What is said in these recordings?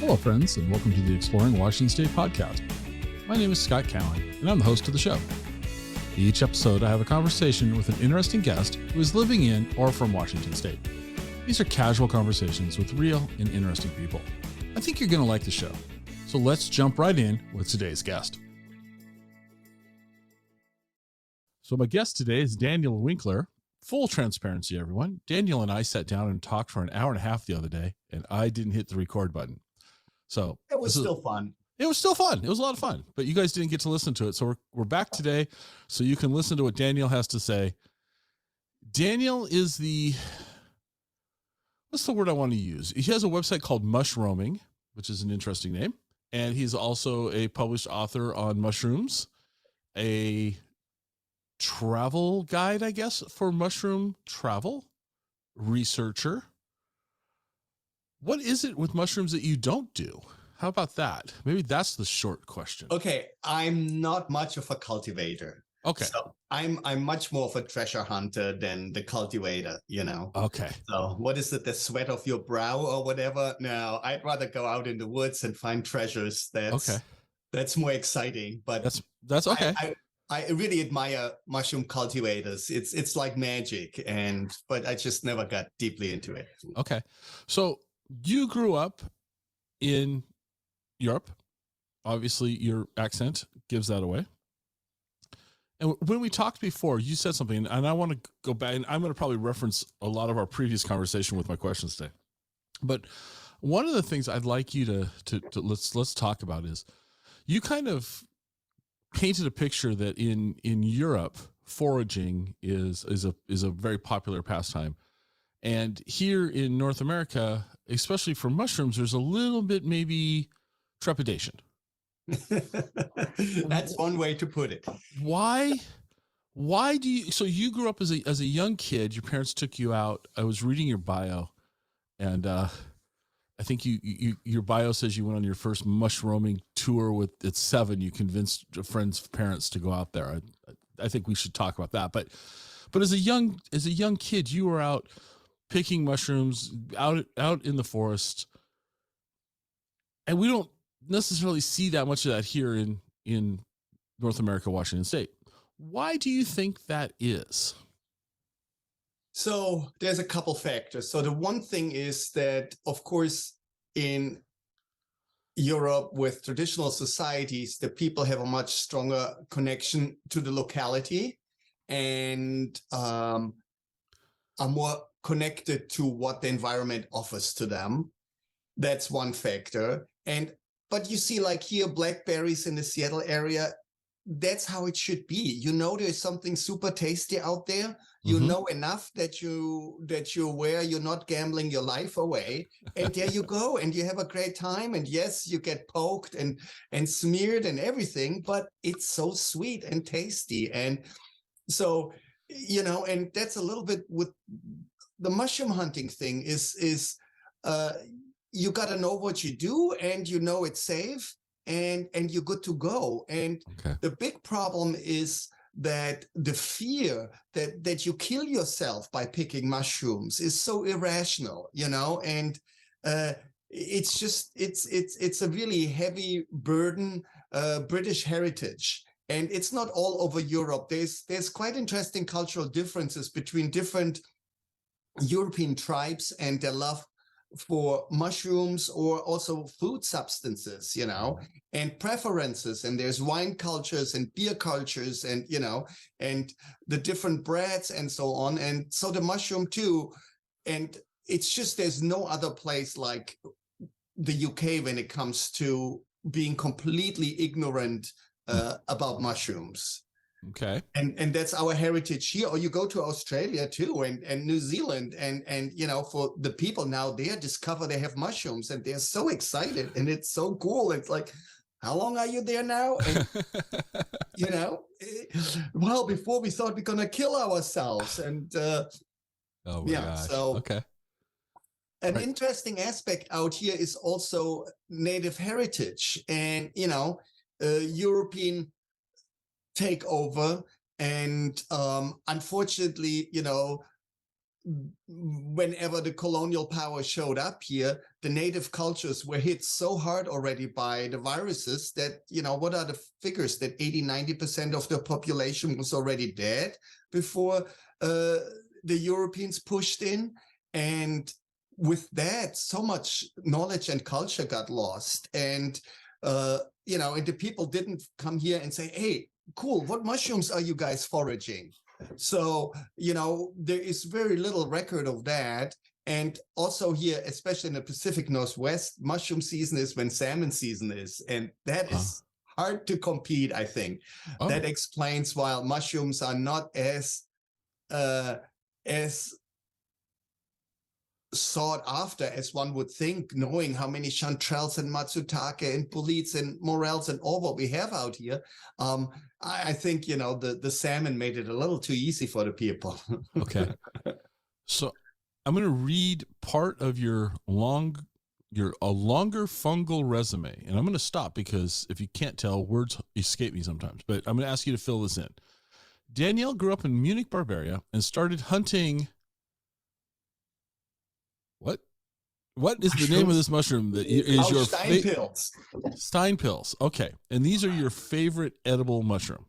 Hello, friends, and welcome to the Exploring Washington State podcast. My name is Scott Cowan, and I'm the host of the show. Each episode, I have a conversation with an interesting guest who is living in or from Washington State. These are casual conversations with real and interesting people. I think you're going to like the show. So let's jump right in with today's guest. So my guest today is Daniel Winkler. Full transparency, everyone. Daniel and I sat down and talked for an hour and a half the other day, and I didn't hit the record button. So it was still fun. It was still fun. It was a lot of fun, but you guys didn't get to listen to it. So we're back today, so you can listen to what Daniel has to say. Daniel is what's the word I want to use? He has a website called Mushrooming, which is an interesting name. And he's also a published author on mushrooms, a travel guide, I guess, for mushroom travel, researcher. What is it with mushrooms that you don't do? How about that? Maybe that's the short question. Okay, I'm not much of a cultivator. Okay. So I'm much more of a treasure hunter than the cultivator, you know. Okay. So what is it, the sweat of your brow or whatever? No, I'd rather go out in the woods and find treasures. That's more exciting. But that's okay. I really admire mushroom cultivators. It's like magic, but I just never got deeply into it. Okay. So you grew up in Europe. Obviously, your accent gives that away. And when we talked before, you said something, and I want to go back, and I'm going to probably reference a lot of our previous conversation with my questions today. But one of the things I'd like you to let's talk about is you kind of painted a picture that in Europe, foraging is a very popular pastime. And here in North America, especially for mushrooms, there's a little bit maybe trepidation. That's one way to put it. Why do you, so you grew up as a young kid, your parents took you out. I was reading your bio, and I think your bio says you went on your first mushrooming tour at 7. You convinced a friend's parents to go out there. I think we should talk about that. But as a young kid, you were out picking mushrooms out in the forest, and we don't necessarily see that much of that here in North America, Washington State. Why do you think that is? So there's a couple factors. So the one thing is that, of course, in Europe with traditional societies, the people have a much stronger connection to the locality and are more connected to what the environment offers to them. That's one factor. But you see, like here, blackberries in the Seattle area, that's how it should be. You know, there's something super tasty out there. You know enough that you're aware you're not gambling your life away. And there you go. And you have a great time. And yes, you get poked and smeared and everything, but it's so sweet and tasty. And so, you know, and that's a little bit with the mushroom hunting thing is you got to know what you do, and you know it's safe, and you're good to go. And the big problem is that the fear that you kill yourself by picking mushrooms is so irrational, you know, and it's just it's a really heavy burden, British heritage. And it's not all over Europe. There's quite interesting cultural differences between different European tribes and their love for mushrooms, or also food substances, you know, and preferences. And there's wine cultures and beer cultures, and, you know, and the different breads and so on. And so the mushroom too. And it's just, there's no other place like the UK when it comes to being completely ignorant about mushrooms. Okay. And that's our heritage here. Or you go to Australia too, and New Zealand, and you know, for the people now there discover they have mushrooms, and they're so excited, and it's so cool. It's like, how long are you there now? And you know, well, before we thought we're gonna kill ourselves. And oh my gosh. So okay. An interesting aspect out here is also native heritage, and you know, European takeover, and unfortunately, you know, whenever the colonial power showed up here, the native cultures were hit so hard already by the viruses that, what are the figures, that 80-90% of the population was already dead before the Europeans pushed in. And with that, so much knowledge and culture got lost. And, and the people didn't come here and say, hey, cool, what mushrooms are you guys foraging? So, there is very little record of that. And also here, especially in the Pacific Northwest, mushroom season is when salmon season is. And that is hard to compete, I think. That explains why mushrooms are not as sought after as one would think, knowing how many chanterelles and matsutake and puleets and morels and all what we have out here. I think, the salmon made it a little too easy for the people. Okay. So I'm going to read part of your longer fungal resume, and I'm going to stop because if you can't tell, words escape me sometimes, but I'm going to ask you to fill this in. Danielle grew up in Munich, Bavaria, and started hunting. What is the name of this mushroom that is your Steinpilz? Steinpilz. Okay. And these are your favorite edible mushroom.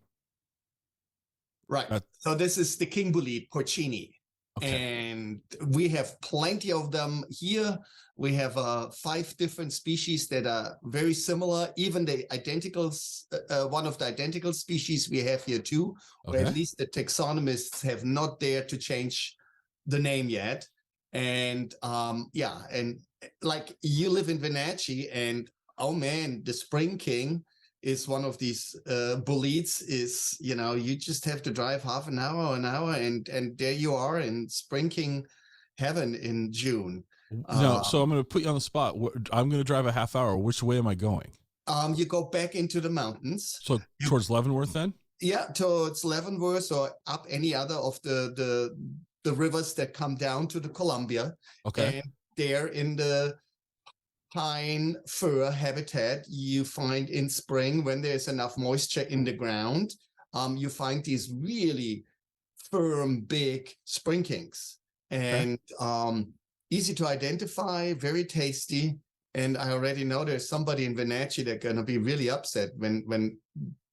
Right. So this is the king bolete, porcini. Okay. And we have plenty of them here. We have 5 different species that are very similar. Even the identical, one of the identical species we have here too, or at least the taxonomists have not dared to change the name yet. And and like you live in Wenatchee, and oh man, the Spring King is one of these boletes. Is you just have to drive half an hour, and there you are in Spring King heaven in June. No, so I'm going to put you on the spot. I'm going to drive a half hour. Which way am I going? You go back into the mountains. So towards Leavenworth, then? Yeah, towards Leavenworth or up any other of the rivers that come down to the Columbia. Okay. And there in the pine fir habitat, you find in spring, when there's enough moisture in the ground, you find these really firm, big spring kings. And easy to identify, very tasty. And I already know there's somebody in Wenatchee that's going to be really upset when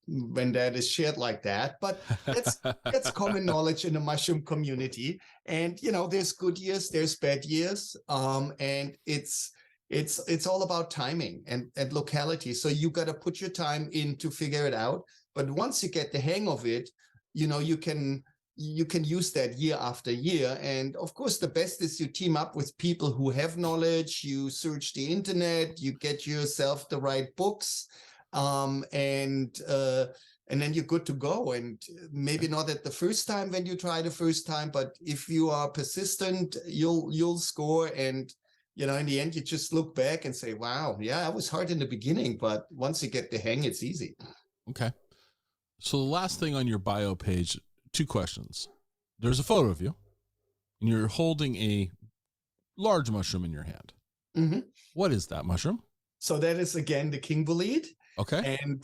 that is shared like that, but that's common knowledge in the mushroom community. And there's good years, there's bad years, and it's all about timing and locality. So you got to put your time in to figure it out. But once you get the hang of it, you can use that year after year. And of course, the best is you team up with people who have knowledge. You search the internet, you get yourself the right books. And then you're good to go. And maybe not at the first time when you try the first time, but if you are persistent, you'll score. And in the end, you just look back and say, "Wow, yeah, it was hard in the beginning, but once you get the hang, it's easy." Okay. So the last thing on your bio page, 2 questions. There's a photo of you, and you're holding a large mushroom in your hand. Mm-hmm. What is that mushroom? So that is again the king bolete. Okay. And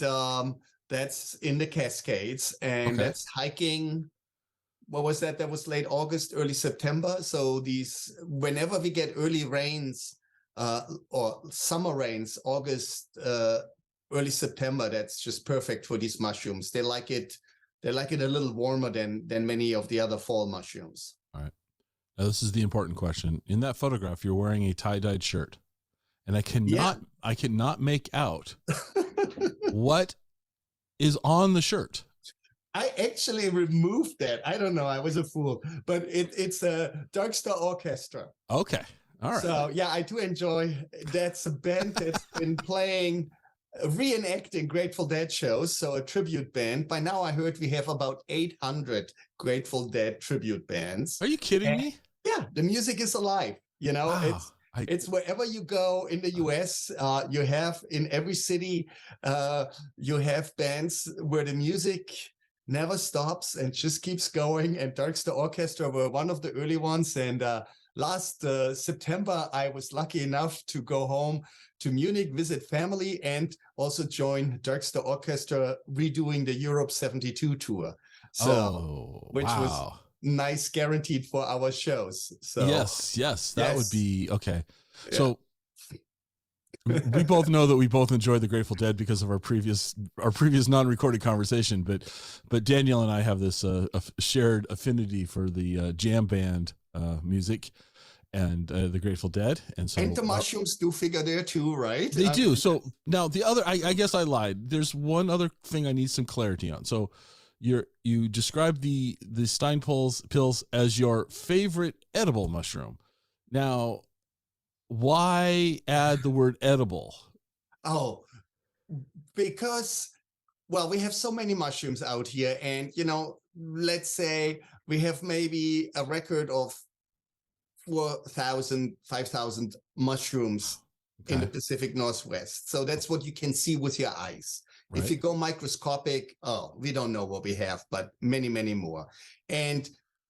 that's in the Cascades, and that's hiking. What was that? That was late August, early September. So whenever we get early rains or summer rains, August, early September, that's just perfect for these mushrooms. They like it a little warmer than many of the other fall mushrooms. All right. Now this is the important question. In that photograph, you're wearing a tie-dyed shirt, and I cannot make out what is on the shirt. I actually removed that. I don't know. I was a fool, but it's a Dark Star Orchestra. Okay. All right. So yeah, I do enjoy. That's a band that's been playing, reenacting Grateful Dead shows. So a tribute band. By now I heard we have about 800 Grateful Dead tribute bands. Are you kidding me? Yeah. The music is alive. Wow. It's wherever you go in the US, you have in every city, you have bands where the music never stops and just keeps going. And Dark Star Orchestra were one of the early ones. And last September, I was lucky enough to go home to Munich, visit family, and also join Dark Star Orchestra redoing the Europe 72 tour. So, which was nice guaranteed for our shows. So yes, that would be okay. Yeah. So we both know that we both enjoy the Grateful Dead because of our previous non-recorded conversation, but Danielle and I have this shared affinity for the jam band music and the Grateful Dead, and so the mushrooms do figure there too, right? They do. So now the other, I guess I lied. There's one other thing I need some clarity on. So you described the Stein pills as your favorite edible mushroom. Now, why add the word edible? Oh, because, well, we have so many mushrooms out here, and let's say we have maybe a record of 4,000, 5,000 mushrooms in the Pacific Northwest. So that's what you can see with your eyes. Right. If you go microscopic, we don't know what we have, but many, many more.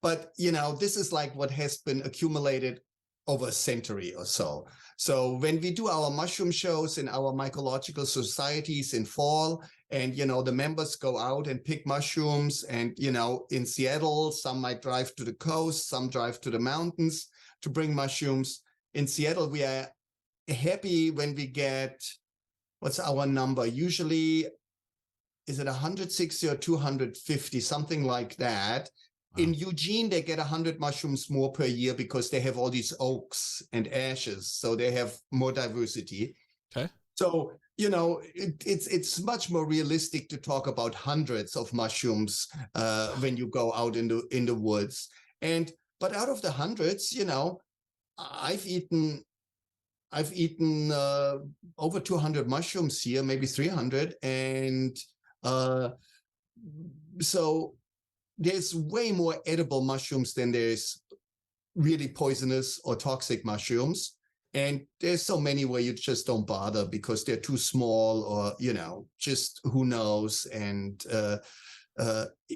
But this is like what has been accumulated over a century or so. So when we do our mushroom shows in our mycological societies in fall, and the members go out and pick mushrooms, and in Seattle, some might drive to the coast, some drive to the mountains to bring mushrooms. In Seattle, we are happy when we get, what's our number? Usually, is it 160 or 250, something like that. Wow. In Eugene, they get 100 mushrooms more per year because they have all these oaks and ashes, so they have more diversity. Okay. So, it's much more realistic to talk about hundreds of mushrooms when you go out in the woods. But out of the hundreds, I've eaten over 200 mushrooms here, maybe 300, and so there's way more edible mushrooms than there's really poisonous or toxic mushrooms. And there's so many where you just don't bother because they're too small, or just who knows. And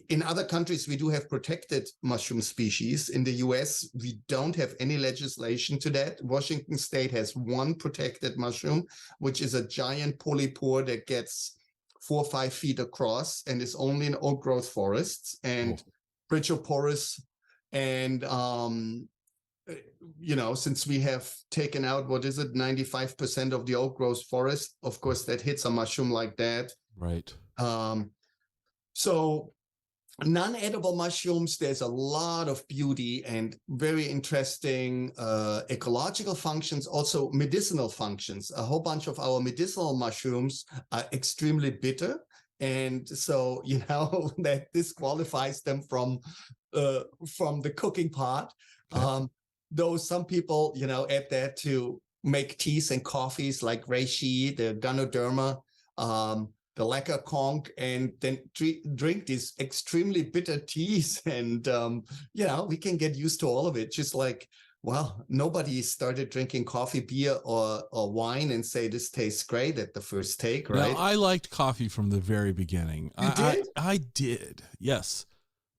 in other countries, we do have protected mushroom species. In the US, we don't have any legislation to that. Washington State has one protected mushroom, which is a giant polypore that gets 4 or 5 feet across and is only in old growth forests and bridgeoporous. And, since we have taken out, 95% of the old growth forest, of course, that hits a mushroom like that. Right. So non-edible mushrooms, there's a lot of beauty and very interesting ecological functions, also medicinal functions. A whole bunch of our medicinal mushrooms are extremely bitter. And so, that disqualifies them from the cooking pot. Okay. Though some people, add that to make teas and coffees like reishi, the ganoderma, the lacquer conch, and then drink these extremely bitter teas. And, we can get used to all of it. Just like, well, nobody started drinking coffee, beer, or wine and say this tastes great at the first take, right? Now, I liked coffee from the very beginning. You did? I did, yes.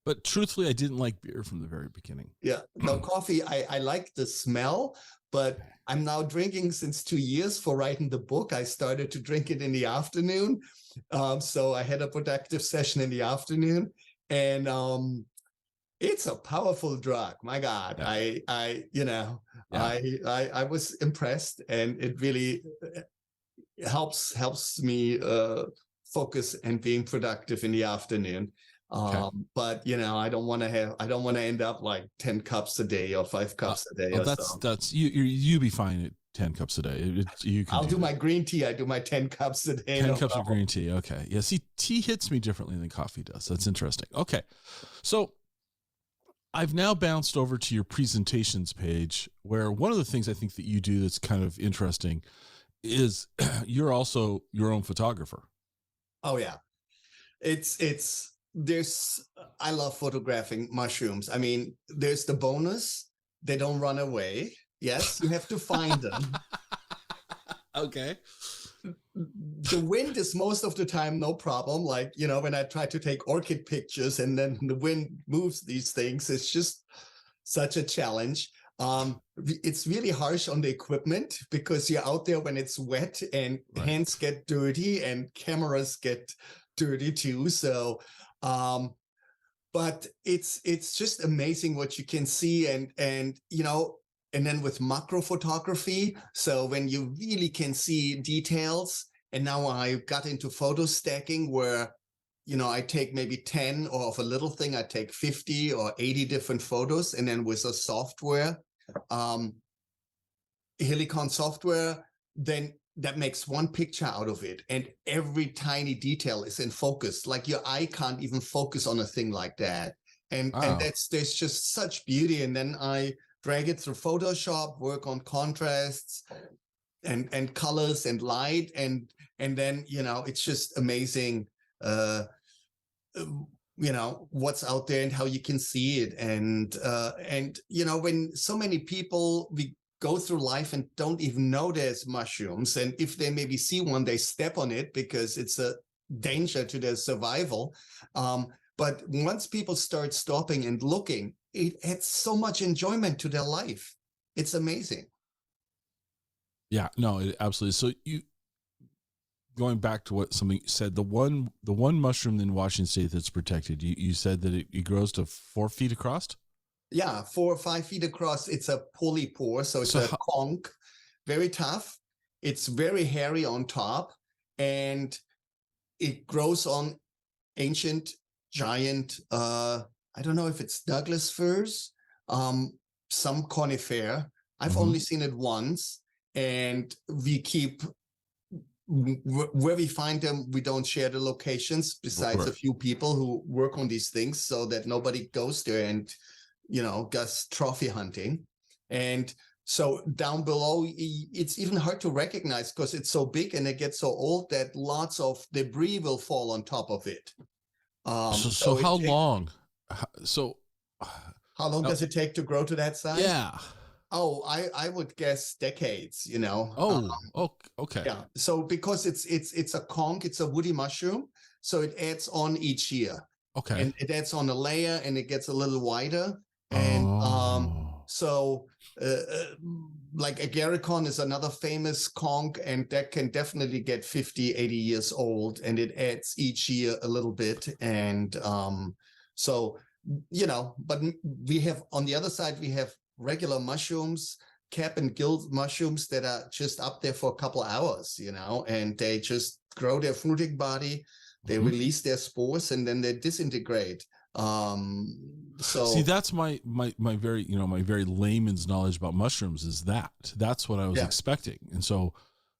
But truthfully, I didn't like beer from the very beginning. Yeah, no, coffee, I like the smell, but I'm now drinking since 2 years for writing the book. I started to drink it in the afternoon. So I had a productive session in the afternoon, and it's a powerful drug. My God, yeah. I was impressed, and it really helps me focus and being productive in the afternoon. Okay. But I don't want to end up like 10 cups a day or 5 cups a day. That's you be fine at 10 cups a day. I'll do my green tea. I do my 10 cups a day. 10 cups of green tea. Okay. Yeah. See, tea hits me differently than coffee does. That's interesting. Okay. So I've now bounced over to your presentations page, where one of the things I think that you do that's kind of interesting is you're also your own photographer. Oh yeah. I love photographing mushrooms. I mean, there's the bonus. They don't run away. Yes, you have to find them. Okay. The wind is most of the time no problem. Like, when I try to take orchid pictures and then the wind moves these things, it's just such a challenge. It's really harsh on the equipment because you're out there when it's wet and hands get dirty and cameras get dirty too. So but it's just amazing what you can see, and you know, and then with macro photography, so when you really can see details. And now I got into photo stacking where, you know, I take maybe 10, or of a little thing I take 50 or 80 different photos, and then with a software, Helicon software, then that makes one picture out of it, and every tiny detail is in focus. Like your eye can't even focus on a thing like that, and Wow. there's just such beauty. And then I drag it through Photoshop, work on contrasts and colors and light, and then, you know, it's just amazing, you know, what's out there and how you can see it. And you know, when so many people, we go through life and don't even know there's mushrooms, and if they maybe see one, they step on it because it's a danger to their survival. But once people start stopping and looking, it adds so much enjoyment to their life. It's amazing. Yeah, no, absolutely. So you, going back to what something you said, the one mushroom in Washington State that's protected, you said that it grows to 4 feet across. Yeah, 4 or 5 feet across. It's a polypore, so it's a conch, very tough. It's very hairy on top, and it grows on ancient giant, I don't know if it's Douglas firs, some conifer. I've only seen it once, and we keep, where we find them, we don't share the locations besides a few people who work on these things, so that nobody goes there and, you know, goes trophy hunting. And so down below, it's even hard to recognize because it's so big and it gets so old that lots of debris will fall on top of it. So how long? So how long does it take to grow to that size? Yeah. Oh, I would guess decades, you know. Oh, okay. Yeah. So because it's a conch, it's a woody mushroom, so it adds on each year. Okay. And it adds on a layer, and it gets a little wider. And so like agaricon is another famous conch, and that can definitely get 50, 80 years old, and it adds each year a little bit. And so, you know, but we have, on the other side, we have regular mushrooms, cap and gill mushrooms, that are just up there for a couple hours, you know, and they just grow their fruiting body, they release their spores, and then they disintegrate. So see, that's my very, you know, my very layman's knowledge about mushrooms is that's what I was expecting. And so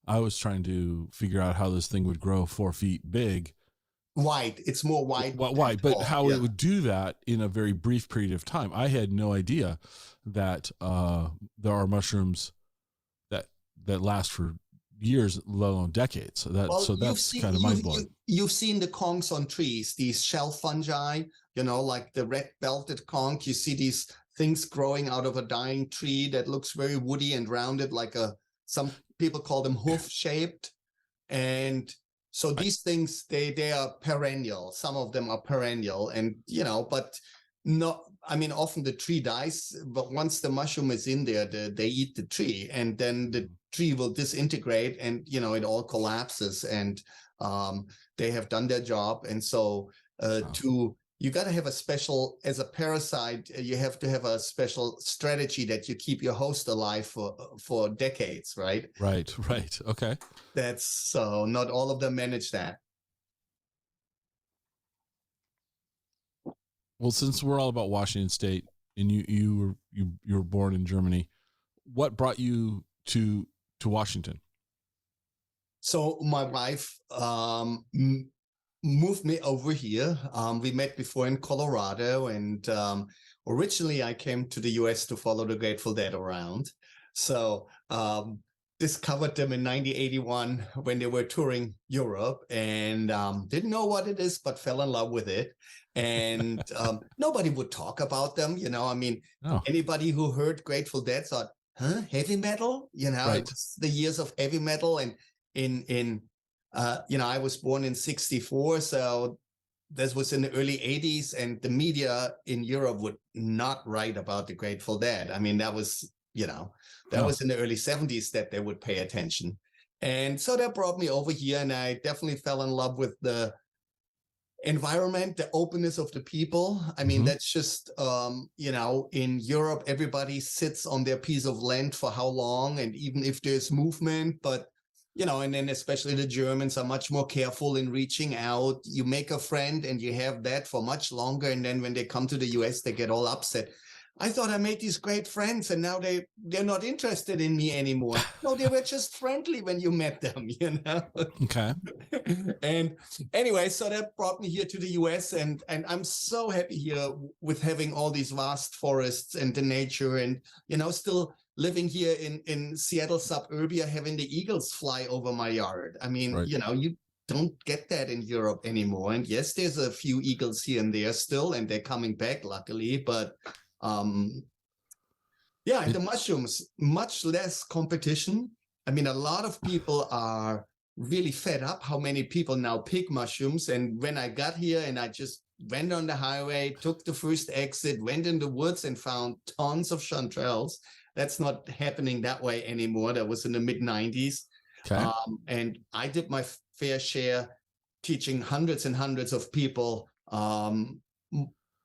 I was trying to figure out how this thing would grow 4 feet big. Wide. It's more wide. Wide, but how it would do that in a very brief period of time. I had no idea that there are mushrooms that last for years, let alone decades. So that's kind of mind blowing. You've seen the conchs on trees, these shelf fungi, you know, like the red belted conch. You see these things growing out of a dying tree that looks very woody and rounded, like some people call them hoof shaped. And so these things, they are perennial. Some of them are perennial, and, you know, but not, I mean, often the tree dies, but once the mushroom is in there, they eat the tree, and then the tree will disintegrate, and, you know, it all collapses, and they have done their job. And so you got to have a special, as a parasite, you have to have a special strategy that you keep your host alive for decades, right? Right. Okay. That's so not all of them manage that. Well, since we're all about Washington State, and you were born in Germany, what brought you to Washington? So my wife moved me over here. We met before in Colorado, and originally I came to the US to follow the Grateful Dead around. So discovered them in 1981 when they were touring Europe, and didn't know what it is, but fell in love with it. And nobody would talk about them, you know. I mean, anybody who heard Grateful Dead thought, huh, heavy metal? You know, it was the years of heavy metal. And you know, I was born in 1964, so this was in the early 1980s, and the media in Europe would not write about the Grateful Dead. I mean, that was, you know, that was in the early 1970s that they would pay attention. And so that brought me over here, and I definitely fell in love with the environment, the openness of the people. I mean, Mhm. that's just, in Europe, everybody sits on their piece of land for how long, and even if there's movement, but and then especially the Germans are much more careful in reaching out. You make a friend and you have that for much longer. And then when they come to the US, they get all upset. I thought I made these great friends and now they're not interested in me anymore. No, they were just friendly when you met them, Okay. And anyway, so that brought me here to the US, and I'm so happy here with having all these vast forests and the nature, and still living here in Seattle suburbia, having the eagles fly over my yard. I mean, Right. you don't get that in Europe anymore. And yes, there's a few eagles here and there still, and they're coming back, luckily. But and the mushrooms, much less competition. I mean, a lot of people are really fed up how many people now pick mushrooms. And when I got here and I just went on the highway, took the first exit, went in the woods and found tons of chanterelles. That's not happening that way anymore. That was in the mid-90s. Okay. And I did my fair share teaching hundreds and hundreds of people,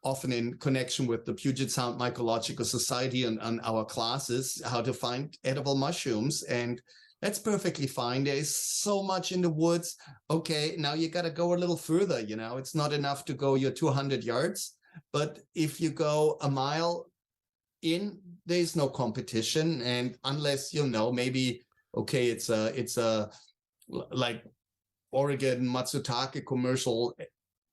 often in connection with the Puget Sound Mycological Society and our classes, how to find edible mushrooms. And that's perfectly fine. There is so much in the woods. Okay, now you got to go a little further. It's not enough to go your 200 yards. But if you go a mile in, there's no competition. And unless, maybe, okay, it's a like Oregon Matsutake commercial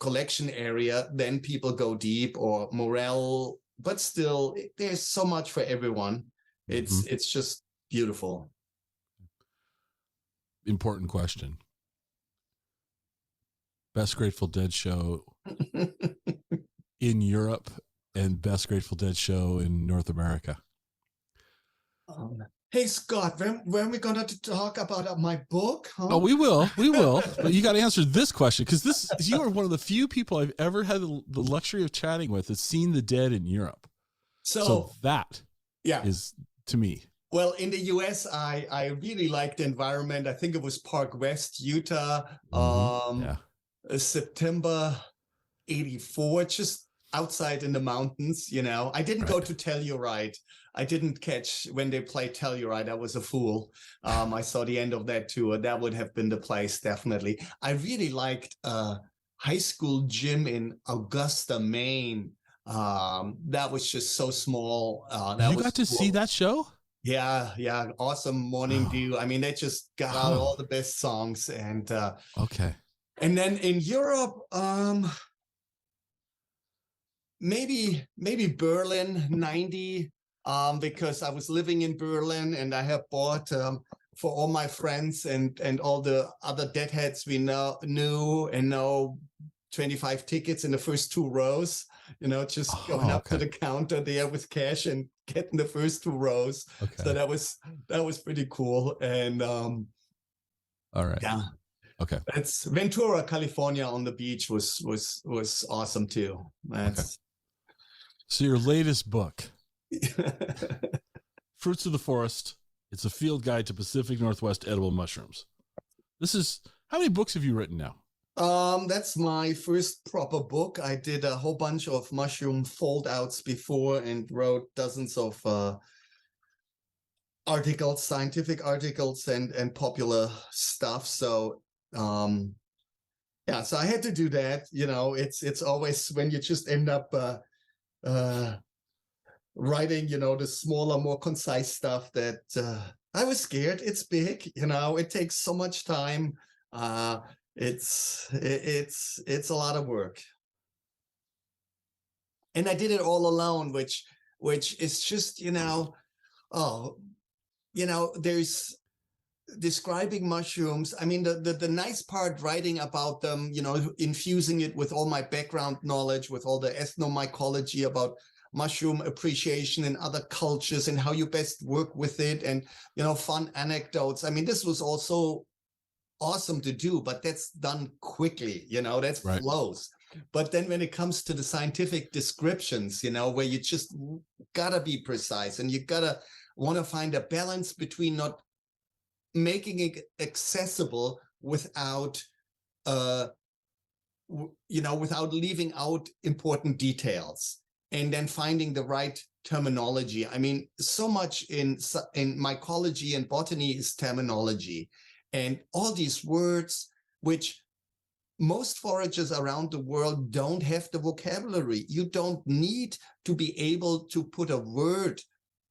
collection area, then people go deep, or morel, but still there's so much for everyone. It's just beautiful. Important question. Best Grateful Dead show in Europe and best Grateful Dead show in North America. Hey, Scott, when are we going to talk about my book? Huh? Oh, we will. But you got to answer this question, because you are one of the few people I've ever had the luxury of chatting with that's seen the dead in Europe. So that is, to me. Well, in the US, I really liked the environment. I think it was Park West, Utah, September 84, just outside in the mountains. I didn't go to Telluride. I didn't catch when they played Telluride. I was a fool. I saw the end of that tour. That would have been the place, definitely. I really liked high school gym in Augusta, Maine. That was just so small. You got to see that show? Yeah. Awesome morning dew. I mean, they just got out all the best songs. And okay. And then in Europe, maybe Berlin 90, because I was living in Berlin and I have bought for all my friends and all the other deadheads we knew 25 tickets in the first 2 rows, just going up to the counter there with cash and getting the first 2 rows. Okay. So that was pretty cool. And all right. Yeah. Okay. That's Ventura, California on the beach was awesome too. That's So your latest book, Fruits of the Forest. It's a field guide to Pacific Northwest edible mushrooms. How many books have you written now? That's my first proper book. I did a whole bunch of mushroom fold-outs before and wrote dozens of articles, scientific articles and popular stuff. So so I had to do that. It's always when you just end up writing, the smaller, more concise stuff that I was scared. It's big, it takes so much time. It's a lot of work. And I did it all alone, which is just, there's describing mushrooms. I mean, the nice part writing about them, infusing it with all my background knowledge, with all the ethnomycology about mushroom appreciation in other cultures and how you best work with it, and fun anecdotes. I mean, this was also awesome to do, but that's done quickly, that's right. Flows. But then when it comes to the scientific descriptions, where you just gotta be precise and you gotta want to find a balance between not making it accessible without without leaving out important details, and then finding the right terminology. I mean, so much in mycology and botany is terminology, and all these words which most foragers around the world don't have the vocabulary. You don't need to be able to put a word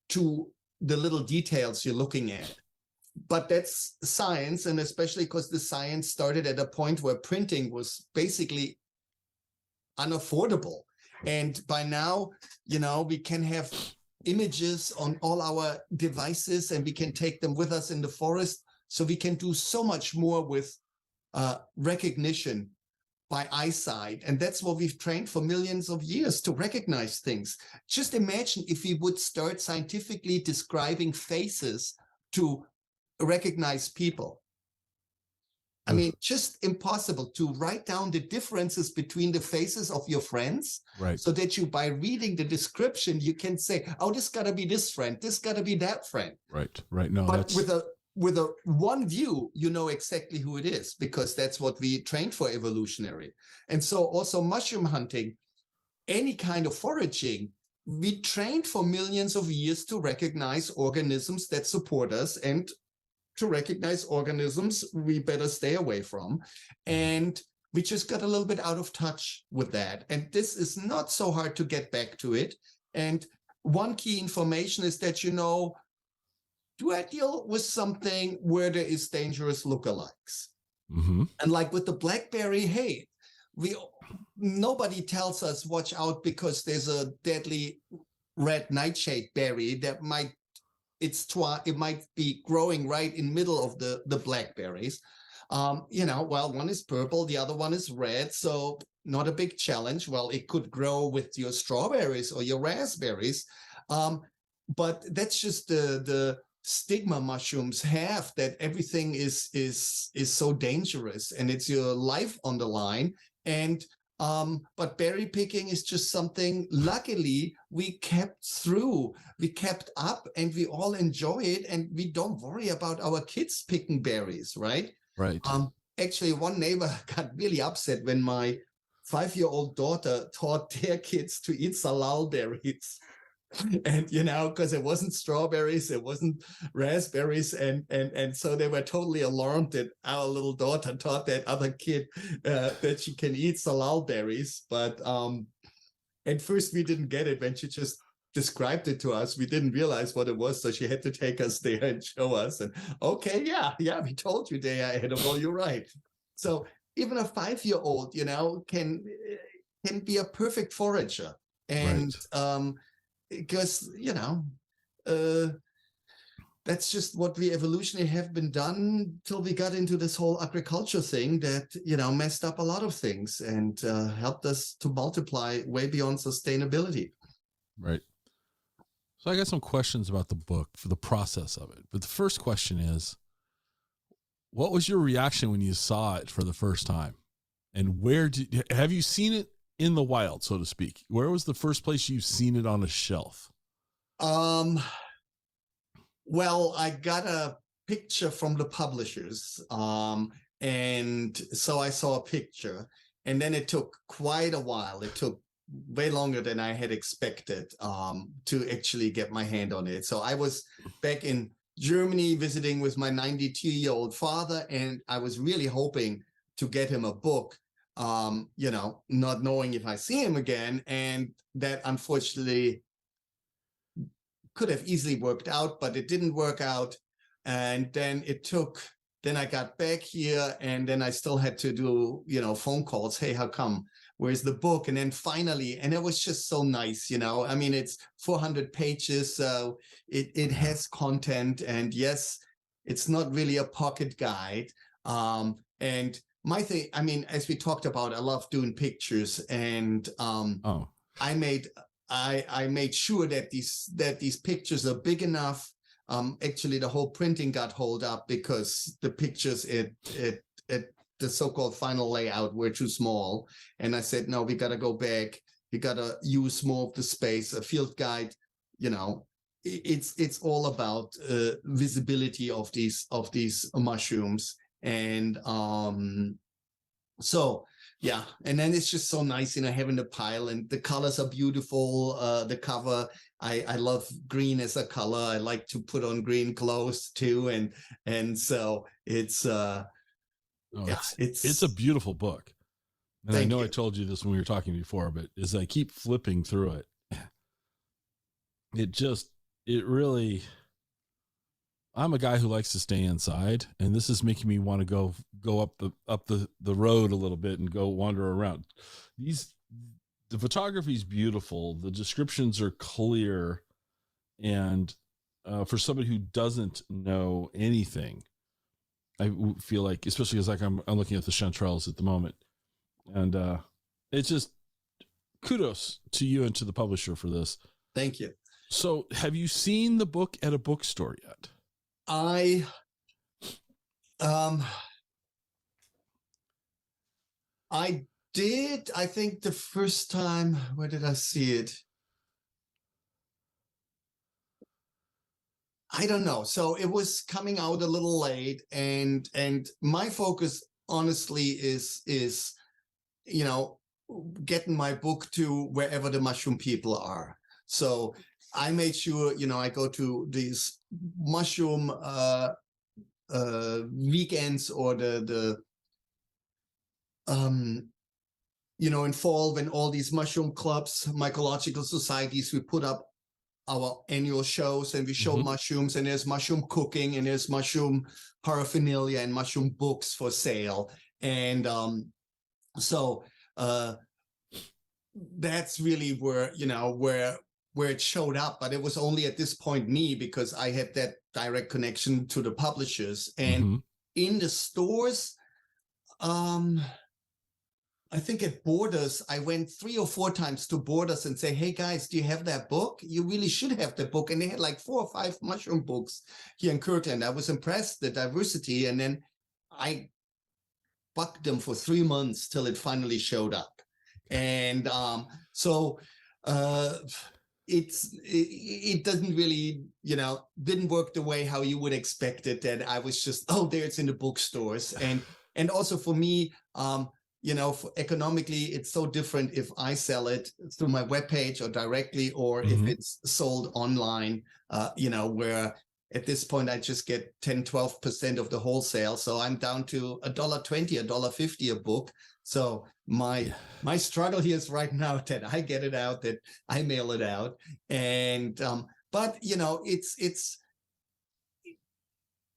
to the little details you're looking at. But that's science, and especially because the science started at a point where printing was basically unaffordable. And by now, we can have images on all our devices, and we can take them with us in the forest. So we can do so much more with recognition by eyesight. And that's what we've trained for millions of years, to recognize things. Just imagine if we would start scientifically describing faces to recognize people. I mean, just impossible to write down the differences between the faces of your friends, right? So that you, by reading the description, you can say, oh, this got to be this friend, this got to be that friend. Right. No, but with a one view, you know exactly who it is, because that's what we trained for evolutionary. And so also mushroom hunting, any kind of foraging, we trained for millions of years to recognize organisms that support us, and to recognize organisms we better stay away from. And we just got a little bit out of touch with that. And this is not so hard to get back to it. And one key information is that, do I deal with something where there is dangerous lookalikes? Mm-hmm. And like with the blackberry, hey, nobody tells us watch out because there's a deadly red nightshade berry that might be growing right in middle of the blackberries. Well, one is purple, the other one is red, so not a big challenge. Well, it could grow with your strawberries or your raspberries, but that's just the stigma mushrooms have, that everything is so dangerous and it's your life on the line. And but berry picking is just something, luckily, we kept up, and we all enjoy it, and we don't worry about our kids picking berries, right? Right. Actually, one neighbor got really upset when my 5-year-old daughter taught their kids to eat salal berries. And because it wasn't strawberries, it wasn't raspberries, and so they were totally alarmed that our little daughter taught that other kid that she can eat salal berries. But at first we didn't get it when she just described it to us. We didn't realize what it was, so she had to take us there and show us. And okay, yeah, we told you they are edible. You're right. So even a 5-year-old, can be a perfect forager, and right. Because that's just what we evolutionarily have been done till we got into this whole agriculture thing that messed up a lot of things and helped us to multiply way beyond sustainability. Right. So I got some questions about the book, for the process of it. But the first question is, what was your reaction when you saw it for the first time? And have you seen it in the wild, so to speak? Where was the first place you've seen it on a shelf? Well, I got a picture from the publishers. And so I saw a picture, and then it took quite a while. It took way longer than I had expected to actually get my hand on it. So I was back in Germany visiting with my 92-year-old father, and I was really hoping to get him a book, not knowing if I see him again. And that unfortunately could have easily worked out, but it didn't work out. And then I got back here, and then I still had to do, phone calls. Hey, how come? Where's the book? And then finally, and it was just so nice, I mean, it's 400 pages, so it has content. And yes, it's not really a pocket guide. And my thing, I mean, as we talked about, I love doing pictures, and I made sure that these pictures are big enough. Actually, the whole printing got held up because the pictures at the so-called final layout were too small. And I said, no, we got to go back. We got to use more of the space. A field guide, it's all about visibility of these mushrooms. And so Yeah, and then it's just so nice, having the pile, and the colors are beautiful. The cover, I love green as a color. I like to put on green clothes too, and so it's Oh, yeah, it's a beautiful book. And I thank know I you. told you this when we were talking before, but as I keep flipping through it, it really, I'm a guy who likes to stay inside, and this is making me want to go up the road a little bit and go wander around. The photography is beautiful. The descriptions are clear, and for somebody who doesn't know anything, I feel like, especially as I'm looking at the chanterelles at the moment, and it's just kudos to you and to the publisher for this. Thank you. So, have you seen the book at a bookstore yet? I did. I think the first time. Where did I see it? I don't know. So it was coming out a little late, and my focus, honestly, is getting my book to wherever the mushroom people are. So I made sure, I go to these mushroom weekends, or the in fall, when all these mushroom clubs, mycological societies, we put up our annual shows, and we show mushrooms, and there's mushroom cooking, and there's mushroom paraphernalia and mushroom books for sale. And so that's really where, where it showed up. But it was only at this point me, because I had that direct connection to the publishers. And in the stores, I think at Borders, I went 3 or 4 times to Borders and say, hey guys, do you have that book? You really should have the book. And they had like 4 or 5 mushroom books here in Kirkland. I was impressed, the diversity. And then I bugged them for 3 months till it finally showed up. And so it doesn't really, didn't work the way how you would expect it. That I was just, oh, there it's in the bookstores. And also for me, economically, it's so different if I sell it through my webpage or directly, or if it's sold online, where at this point I just get 10-12% of the wholesale. So I'm down to $1.20, $1.50 a book. So my struggle here is right now that I get it out, that I mail it out. And but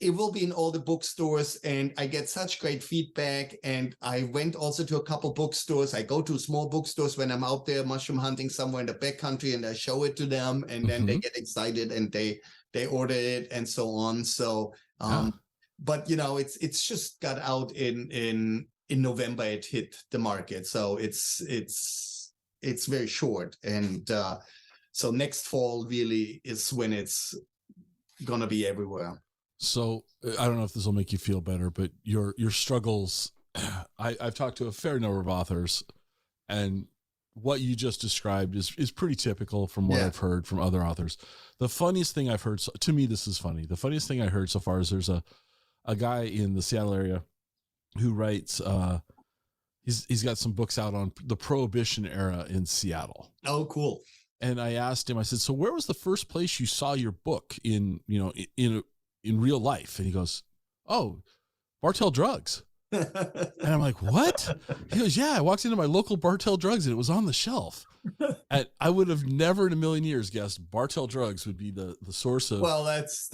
it will be in all the bookstores, and I get such great feedback. And I went also to a couple bookstores. I go to small bookstores when I'm out there mushroom hunting somewhere in the backcountry, and I show it to them, and then they get excited and they order it and so on. So, but it's just got out in November. It hit the market, so it's very short, and so next fall really is when it's gonna be everywhere. So I don't know if this will make you feel better, but your struggles, I've talked to a fair number of authors, and what you just described is pretty typical from what I've heard from other authors. The funniest thing I've heard, to me, this is funny. The funniest thing I heard so far is there's a guy in the Seattle area who writes, he's got some books out on the Prohibition era in Seattle. Oh, cool. And I asked him, I said, so where was the first place you saw your book in real life? And he goes, oh, Bartell Drugs. And I'm like, what? He goes, yeah, I walked into my local Bartell Drugs and it was on the shelf. And I would have never in a million years guessed Bartell Drugs would be the source of. Well, that's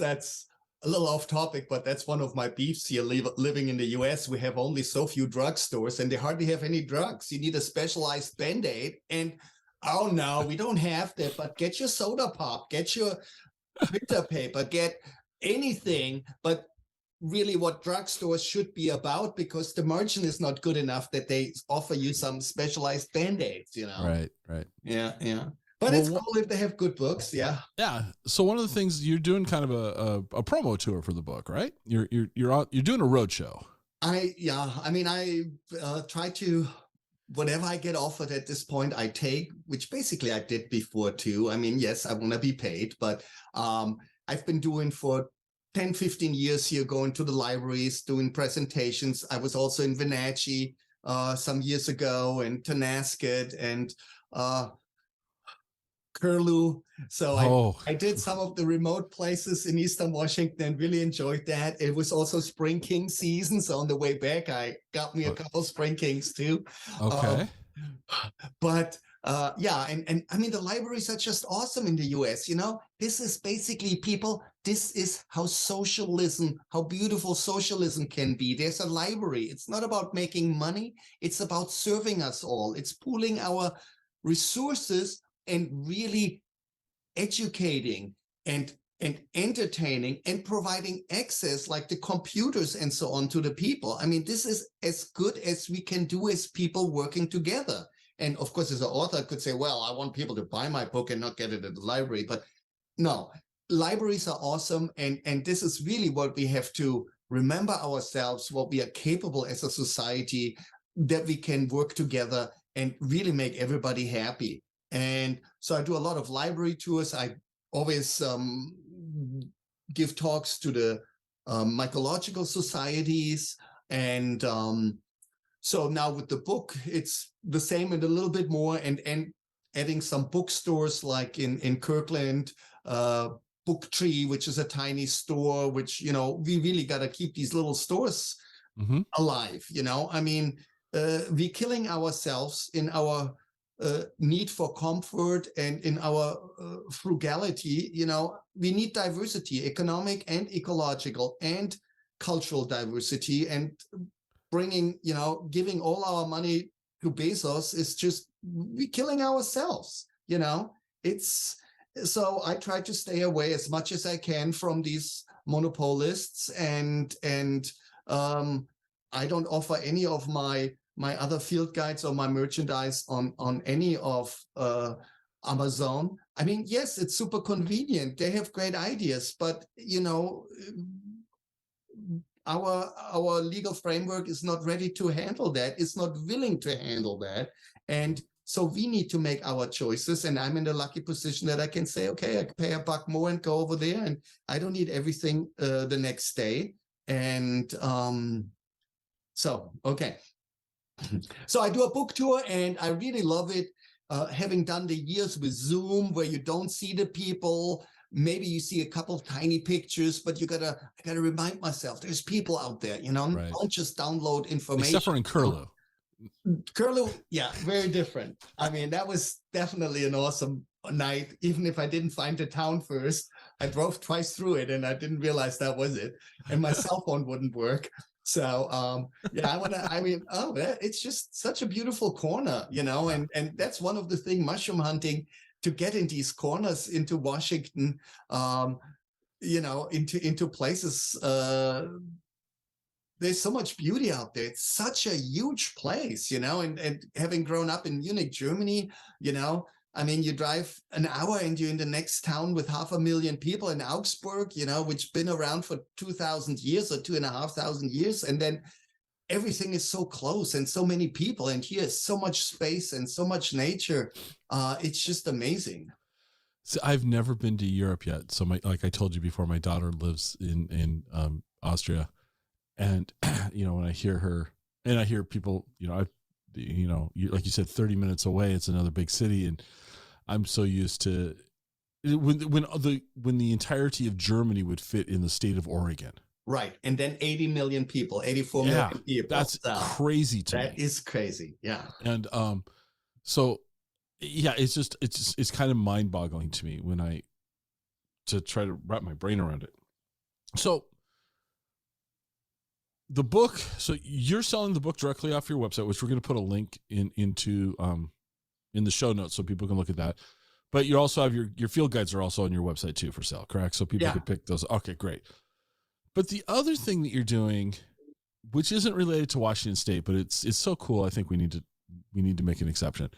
a little off topic, but that's one of my beefs here. Living in the US, we have only so few drugstores, and they hardly have any drugs. You need a specialized Band-Aid, and oh no, we don't have that. But get your soda pop, get your printer paper, get anything. But really, what drugstores should be about, because the margin is not good enough that they offer you some specialized Band-Aids. Right. Yeah. But it's cool if they have good books. Yeah. So one of the things you're doing, kind of a promo tour for the book, right? You're doing a road show. I try to, whatever I get offered at this point, I take, which basically I did before too. I mean, yes, I want to be paid, but I've been doing for 10-15 years here, going to the libraries, doing presentations. I was also in Wenatchee some years ago, and Tonasket and Curlew. So I did some of the remote places in Eastern Washington and really enjoyed that. It was also Spring King season. So on the way back, I got me a couple Spring Kings too. Okay. But yeah, and I mean, the libraries are just awesome in the US. You know, this is basically people, this is how socialism, how beautiful socialism can be. There's a library. It's not about making money. It's about serving us all. It's pooling our resources and really educating and entertaining and providing access like the computers and so on to the people. I mean, this is as good as we can do as people working together. And of course, as an author, I could say, well, I want people to buy my book and not get it at the library. But no, libraries are awesome. And this is really what we have to remember ourselves, what we are capable as a society, that we can work together and really make everybody happy. And so I do a lot of library tours. I always give talks to the mycological societies. And so now with the book, it's the same and a little bit more, and adding some bookstores like in Kirkland, Book Tree, which is a tiny store, which, you know, we really got to keep these little stores alive. You know, I mean, we're killing ourselves in our need for comfort and in our frugality. You know, we need diversity, economic and ecological and cultural diversity. And bringing, you know, giving all our money to Bezos is just, we're killing ourselves. You know, it's, so I try to stay away as much as I can from these monopolists, and I don't offer any of my other field guides or my merchandise on any of Amazon. I mean, yes, it's super convenient. They have great ideas, but you know, our legal framework is not ready to handle that. It's not willing to handle that. And so we need to make our choices. And I'm in the lucky position that I can say, okay, I can pay $1 more and go over there, and I don't need everything the next day. And so, okay. So I do a book tour, and I really love it. Having done the years with Zoom, where you don't see the people, maybe you see a couple of tiny pictures, but I gotta remind myself, there's people out there, you know, Right. Don't just download information. Except for in Curlew. Curlew, yeah, very different. I mean, that was definitely an awesome night. Even if I didn't find the town first, I drove twice through it and I didn't realize that was it. And my cell phone wouldn't work. So yeah, it's just such a beautiful corner, you know, and that's one of the things, mushroom hunting, to get in these corners into Washington, you know, into places. There's so much beauty out there. It's such a huge place, you know, and having grown up in Munich, Germany, you know, I mean, you drive an hour and you're in the next town with 500,000 people, in Augsburg, you know, which been around for 2,000 years or 2,500 years. And then everything is so close and so many people. And here is so much space and so much nature. It's just amazing. So I've never been to Europe yet. So like I told you before, my daughter lives in Austria. And, you know, when I hear her, and I hear people, you know, like you said, 30 minutes away, it's another big city. And I'm so used to when the entirety of Germany would fit in the state of Oregon. Right. And then 80 million people, 84 million people. That's crazy to me. That is crazy. Yeah. And so yeah, it's kind of mind boggling to me to try to wrap my brain around it. So the book, so you're selling the book directly off your website, which we're going to put a link into in the show notes so people can look at that. But you also have your field guides are also on your website too for sale, correct? So people could pick those. Okay, great. But the other thing that you're doing, which isn't related to Washington State, but it's so cool, I think we need to make an exception.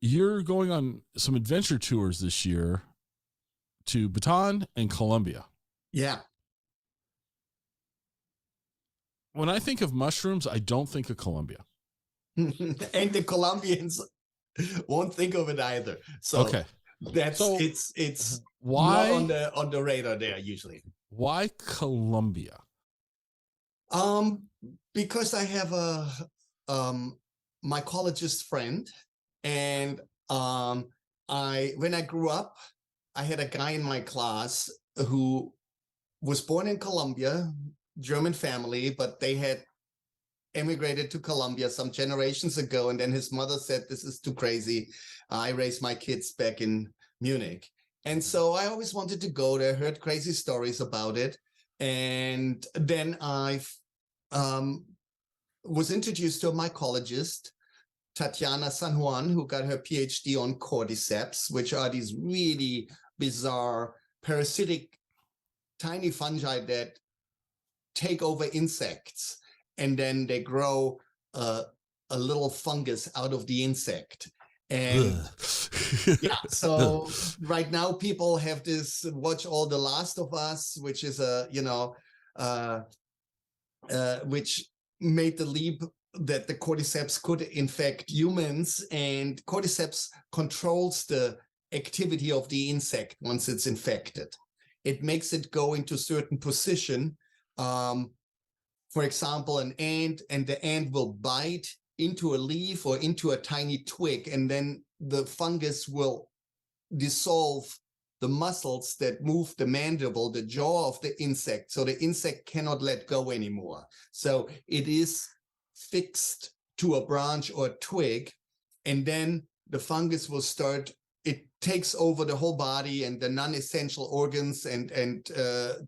You're going on some adventure tours this year to Bhutan and Colombia. Yeah. When I think of mushrooms, I don't think of Colombia. And the Colombians won't think of it either. So okay. It's why not on the radar there usually. Why Colombia? Because I have mycologist friend, and when I grew up, I had a guy in my class who was born in Colombia, German family, but they had emigrated to Colombia some generations ago. And then his mother said, "This is too crazy. I raised my kids back in Munich." And so I always wanted to go there, heard crazy stories about it. And then I was introduced to a mycologist, Tatiana San Juan, who got her PhD on cordyceps, which are these really bizarre parasitic tiny fungi that take over insects, and then they grow a little fungus out of the insect. And yeah, so right now people have this watch all The Last of Us, which is which made the leap that the cordyceps could infect humans, and cordyceps controls the activity of the insect once it's infected. It makes it go into a certain position. For example, an ant, and the ant will bite into a leaf or into a tiny twig, and then the fungus will dissolve the muscles that move the mandible, the jaw of the insect, so the insect cannot let go anymore. So it is fixed to a branch or a twig, and then the fungus will start. It takes over the whole body and the non-essential organs and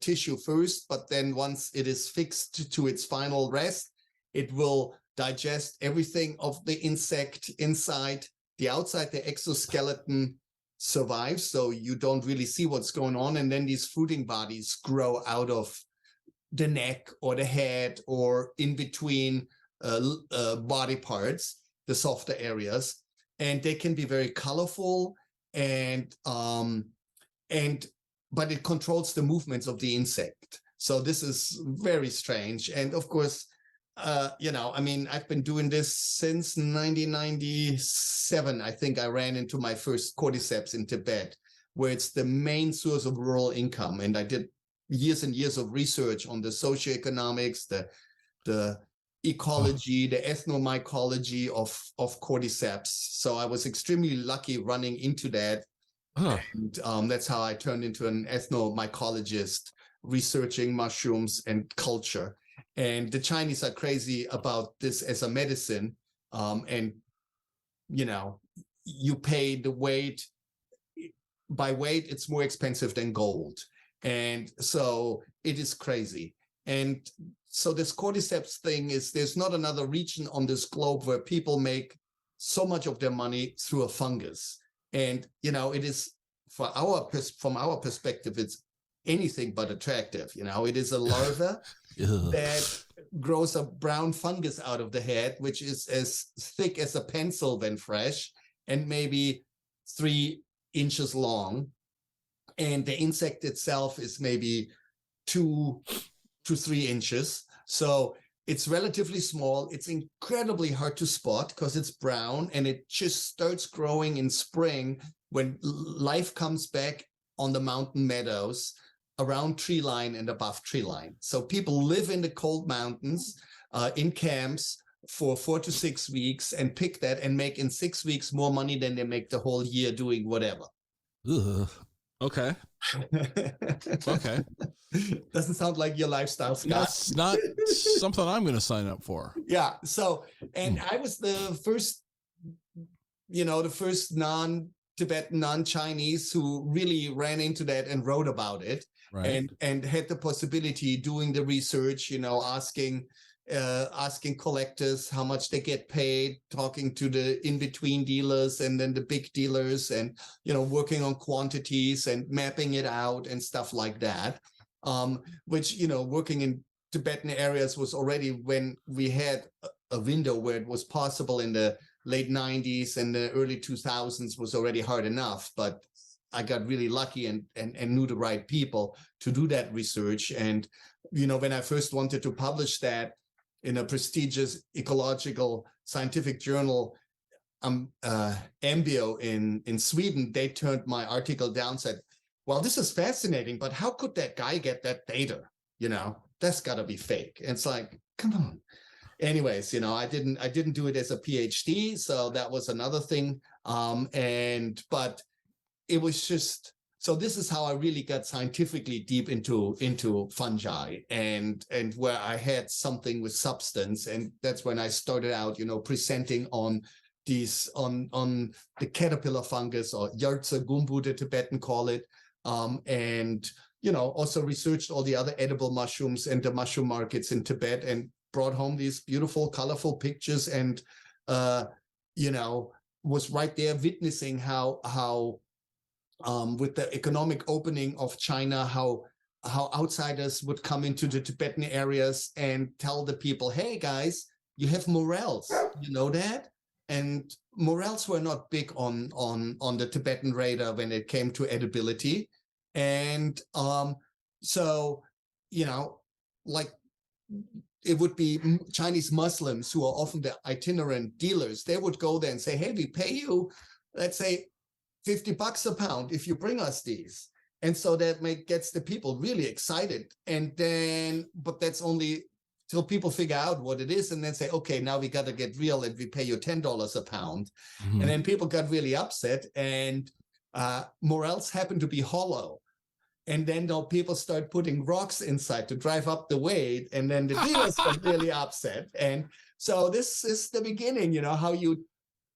tissue first, but then once it is fixed to its final rest, it will digest everything of the insect inside. The outside, the exoskeleton survives, so you don't really see what's going on, and then these fruiting bodies grow out of the neck or the head or in between body parts, the softer areas, and they can be very colorful, but it controls the movements of the insect. So this is very strange. And of course, I've been doing this since 1997. I think I ran into my first cordyceps in Tibet, where it's the main source of rural income. And I did years and years of research on the socioeconomics, the ecology, the ethnomycology of cordyceps. So I was extremely lucky running into that. And that's how I turned into an ethnomycologist, researching mushrooms and culture. And the Chinese are crazy about this as a medicine. You pay the weight. By weight, it's more expensive than gold. And so it is crazy. And so this cordyceps thing is, there's not another region on this globe where people make so much of their money through a fungus. And, it is, from our perspective, it's anything but attractive. It is a larva that grows a brown fungus out of the head, which is as thick as a pencil when fresh, and maybe 3 inches long. And the insect itself is maybe 2 to 3 inches. So it's relatively small. It's incredibly hard to spot because it's brown, and it just starts growing in spring when life comes back on the mountain meadows around tree line and above tree line. So people live in the cold mountains in camps for 4 to 6 weeks and pick that and make in 6 weeks more money than they make the whole year doing whatever. Ugh. Okay. Okay. Doesn't sound like your lifestyle, Scott. That's not something I'm going to sign up for. Yeah. So, and I was the first non-Tibetan, non-Chinese who really ran into that and wrote about it. Right. And had the possibility doing the research, asking collectors how much they get paid, talking to the in-between dealers and then the big dealers, and working on quantities and mapping it out and stuff like that. Which working in Tibetan areas was already, when we had a window where it was possible in the late 90s and the early 2000s, was already hard enough. But I got really lucky and knew the right people to do that research. And, when I first wanted to publish that in a prestigious ecological scientific journal, Embryo in Sweden, they turned my article down, said, "Well, this is fascinating, but how could that guy get that data? That's got to be fake." And it's like, come on. anyways, I didn't do it as a PhD, so that was another thing. But it was just, so this is how I really got scientifically deep into fungi and where I had something with substance. And that's when I started out, presenting on on the caterpillar fungus, or Yartsa gumbu, the Tibetan call it. And also researched all the other edible mushrooms and the mushroom markets in Tibet, and brought home these beautiful, colorful pictures, and was right there witnessing how with the economic opening of China, how outsiders would come into the Tibetan areas and tell the people, hey guys, you have morels, you know that? And morels were not big on the Tibetan radar when it came to edibility. And so, like, it would be Chinese Muslims, who are often the itinerant dealers. They would go there and say, hey, we pay you, let's say, $50 a pound if you bring us these. And so that gets the people really excited. And then, but that's only till people figure out what it is, and then say, okay, now we got to get real, and we pay you $10 a pound. Mm-hmm. And then people got really upset, and morels happen to be hollow. And then people start putting rocks inside to drive up the weight, and then the dealers got really upset. And so this is the beginning, how you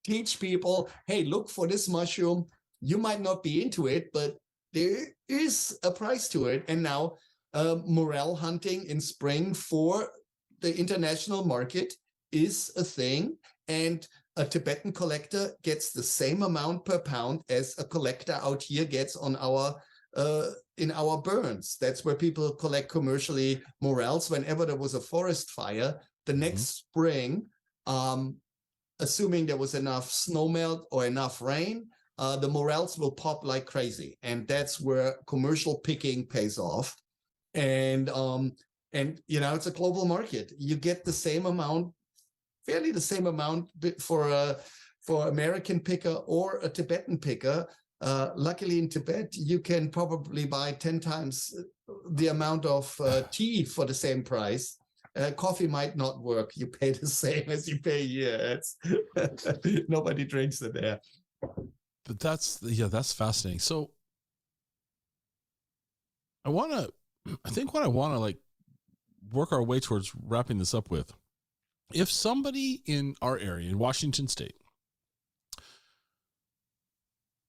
teach people, hey, look for this mushroom. You might not be into it, but there is a price to it. And now morel hunting in spring for the international market is a thing. And a Tibetan collector gets the same amount per pound as a collector out here gets on our in our burns. That's where people collect commercially morels. Whenever there was a forest fire, the next spring, assuming there was enough snowmelt or enough rain, the morels will pop like crazy. And that's where commercial picking pays off. And it's a global market. You get the same amount, fairly the same amount for American picker or a Tibetan picker. Luckily in Tibet, you can probably buy 10 times the amount of tea for the same price. Coffee might not work. You pay the same as you pay here. Nobody drinks it there. But that's fascinating. So I think what I want to like work our way towards wrapping this up with, if somebody in our area in Washington State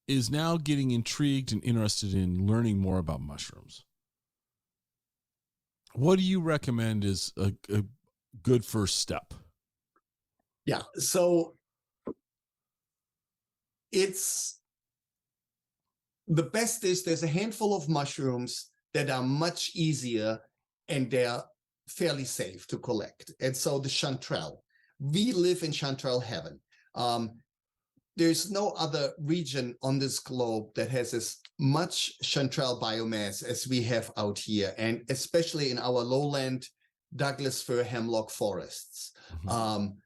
is now getting intrigued and interested in learning more about mushrooms, what do you recommend is a good first step? Yeah, so it's the best is there's a handful of mushrooms that are much easier and they're fairly safe to collect. And so the chanterelle, we live in chanterelle heaven. There's no other region on this globe that has as much chanterelle biomass as we have out here, and especially in our lowland Douglas fir hemlock forests. Mm-hmm.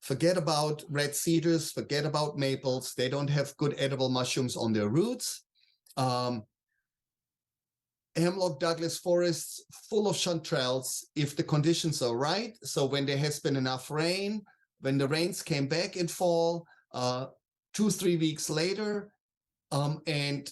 Forget about red cedars, forget about maples. They don't have good edible mushrooms on their roots. Hemlock Douglas forests full of chanterelles if the conditions are right. So when there has been enough rain, when the rains came back in fall, 2-3 weeks later, and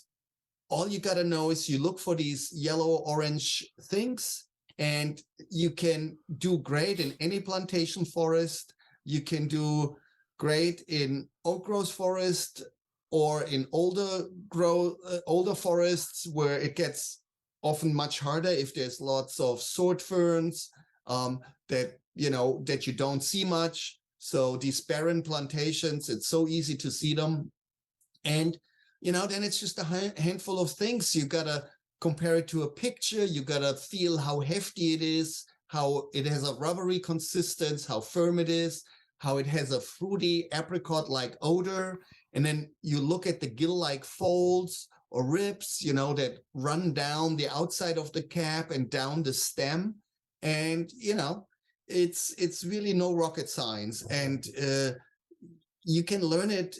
all you got to know is you look for these yellow orange things, and you can do great in any plantation forest. You can do great in oak growth forest or in older forests where it gets often much harder if there's lots of sword ferns that you don't see much. So these barren plantations, it's so easy to see them. And, then it's just a handful of things. You got to compare it to a picture. You got to feel how hefty it is, how it has a rubbery consistence, how firm it is, how it has a fruity apricot-like odor. And then you look at the gill-like folds or ribs, that run down the outside of the cap and down the stem. And, it's really no rocket science. And you can learn it,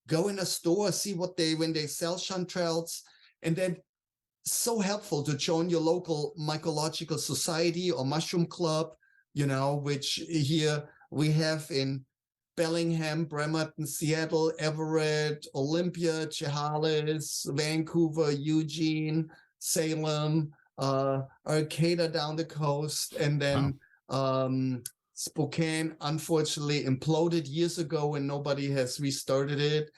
go in a store, see when they sell chanterelles, and then so helpful to join your local mycological society or mushroom club which here we have in Bellingham, Bremerton, Seattle, Everett, Olympia, Chehalis, Vancouver, Eugene, Salem, Arcata down the coast, and then Spokane, unfortunately, imploded years ago and nobody has restarted it.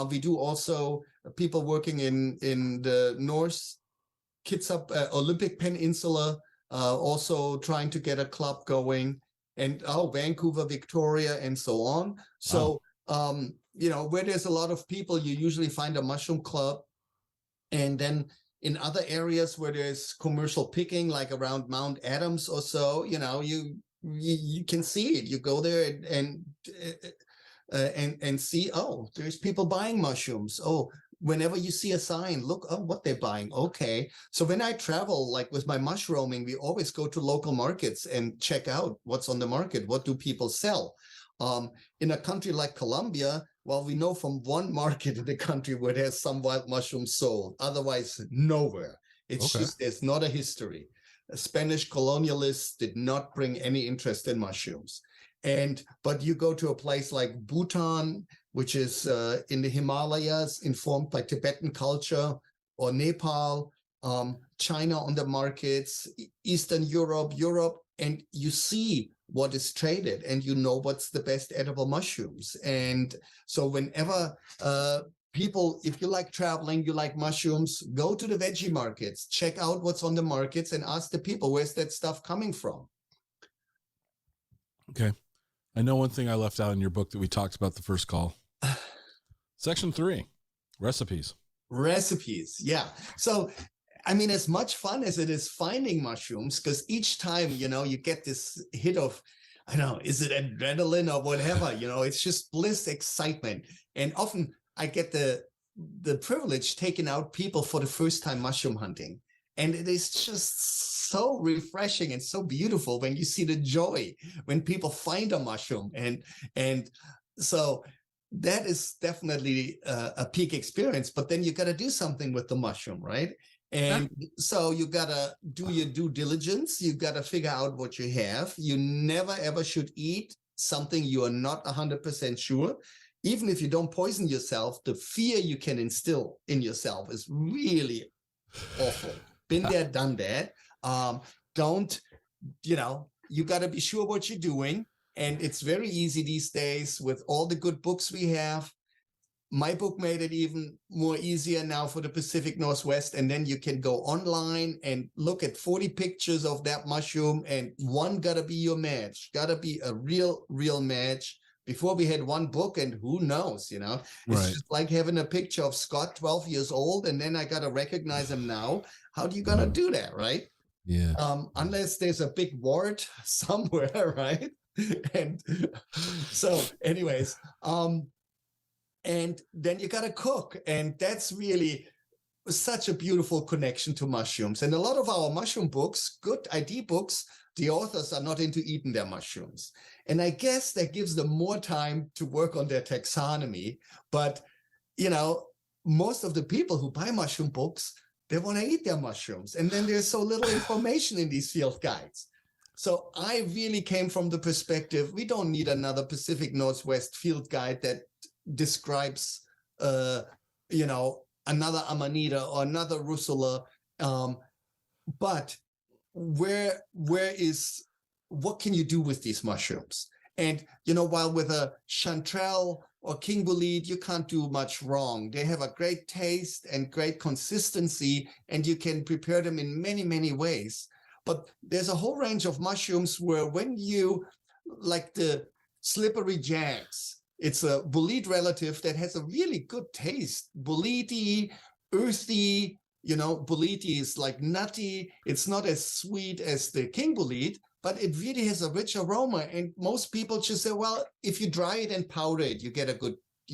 We do also people working in the North Kitsap Olympic Peninsula, also trying to get a club going, and Vancouver, Victoria, and so on. So, where there's a lot of people, you usually find a mushroom club. And then in other areas where there's commercial picking, like around Mount Adams or so, you can see it. You go there and see, there's people buying mushrooms. Whenever you see a sign, look, what they're buying. Okay. So when I travel, like with my mushrooming, we always go to local markets and check out what's on the market. What do people sell? In a country like Colombia, well, we know from one market in the country where there's some wild mushrooms sold, otherwise nowhere. It's just, there's not a history. Spanish colonialists did not bring any interest in mushrooms. But you go to a place like Bhutan, which is in the Himalayas, informed by Tibetan culture, or Nepal, China on the markets, Eastern Europe, and you see what is traded and you know what's the best edible mushrooms. And so whenever people, if you like traveling, you like mushrooms, go to the veggie markets, check out what's on the markets and ask the people, where's that stuff coming from? Okay. I know one thing I left out in your book that we talked about the first call. Section 3, recipes. Recipes, yeah. So, I mean, as much fun as it is finding mushrooms, because each time, you get this hit of, I don't know, is it adrenaline or whatever? It's just bliss, excitement. And often I get the privilege taking out people for the first time mushroom hunting. And it is just so refreshing and so beautiful when you see the joy when people find a mushroom. And so that is definitely a peak experience, but then you got to do something with the mushroom, right? And so you got to do your due diligence. You got to figure out what you have. You never, ever should eat something you are not 100% sure. Even if you don't poison yourself, the fear you can instill in yourself is really awful. Been there, done that. You got to be sure what you're doing. And it's very easy these days with all the good books we have. My book made it even more easier now for the Pacific Northwest. And then you can go online and look at 40 pictures of that mushroom, and one got to be your match, got to be a real match. Before we had one book, and who knows, it's just like having a picture of Scott, 12 years old, and then I got to recognize him now. How do you gonna do that, right? Yeah. Unless there's a big wart somewhere, right? And so anyways, and then you got to cook. And that's really such a beautiful connection to mushrooms. And a lot of our mushroom books, good ID books, the authors are not into eating their mushrooms. And I guess that gives them more time to work on their taxonomy. But, most of the people who buy mushroom books, they want to eat their mushrooms. And then there's so little information in these field guides. So I really came from the perspective, we don't need another Pacific Northwest field guide that describes, another Amanita or another Russula. But what can you do with these mushrooms? And, while with a chanterelle or king bolete, you can't do much wrong. They have a great taste and great consistency, and you can prepare them in many, many ways. But there's a whole range of mushrooms where when you, like the slippery jacks, it's a bolete relative that has a really good taste. Bolete, earthy, bolete is like nutty. It's not as sweet as the king bolete, but it really has a rich aroma. And most people just say, well, if you dry it and powder it, you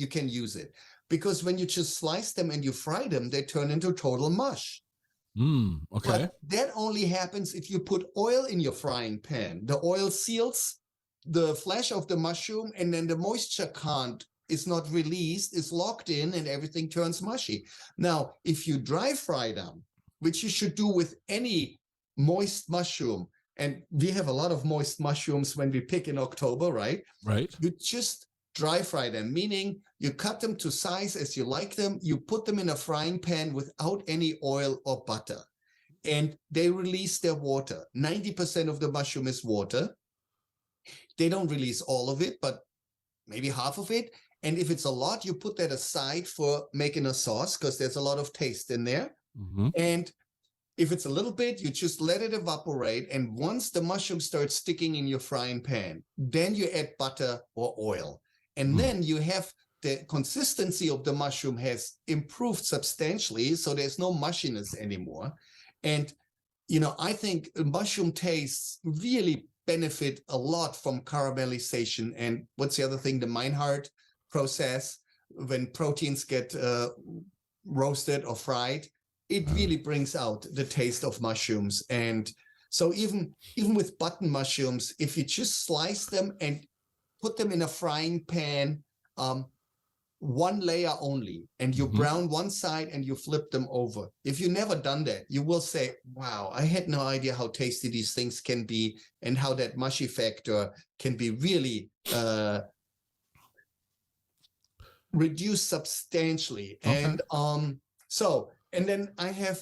can use it. Because when you just slice them and you fry them, they turn into total mush. Okay. But that only happens if you put oil in your frying pan. The oil seals the flesh of the mushroom, and then the moisture is not released, is locked in, and everything turns mushy. Now, if you dry fry them, which you should do with any moist mushroom, and we have a lot of moist mushrooms when we pick in October, right? Right. You just dry fry them, meaning you cut them to size as you like them. You put them in a frying pan without any oil or butter, and they release their water. 90% of the mushroom is water. They don't release all of it, but maybe half of it. And if it's a lot, you put that aside for making a sauce because there's a lot of taste in there. Mm-hmm. And if it's a little bit, you just let it evaporate. And once the mushroom starts sticking in your frying pan, then you add butter or oil. And then you have the consistency of the mushroom has improved substantially. So there's no mushiness anymore. And, I think mushroom tastes really benefit a lot from caramelization. And what's the other thing? The Meinhardt process, when proteins get roasted or fried, it really brings out the taste of mushrooms. And so even with button mushrooms, if you just slice them and put them in a frying pan, one layer only, and you brown one side and you flip them over. If you've never done that, you will say, wow, I had no idea how tasty these things can be and how that mushy factor can be really reduced substantially. Okay. And then I have,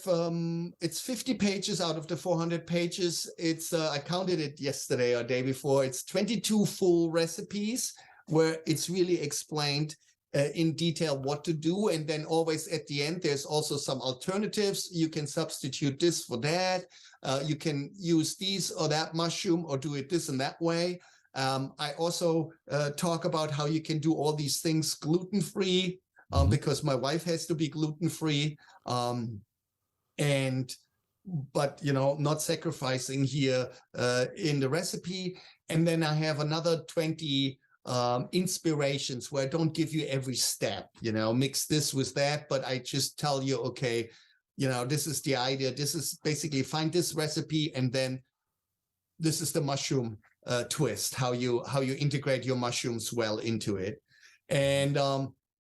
it's 50 pages out of the 400 pages. It's, I counted it yesterday or day before. It's 22 full recipes where it's really explained in detail what to do. And then always at the end, there's also some alternatives. You can substitute this for that. You can use these or that mushroom or do it this and that way. I also talk about how you can do all these things gluten-free, because my wife has to be gluten-free, but not sacrificing here in the recipe. And then I have another 20 inspirations where I don't give you every step, mix this with that, but I just tell you, okay, this is the idea. This is basically find this recipe, and then this is the mushroom twist, how you integrate your mushrooms well into it. And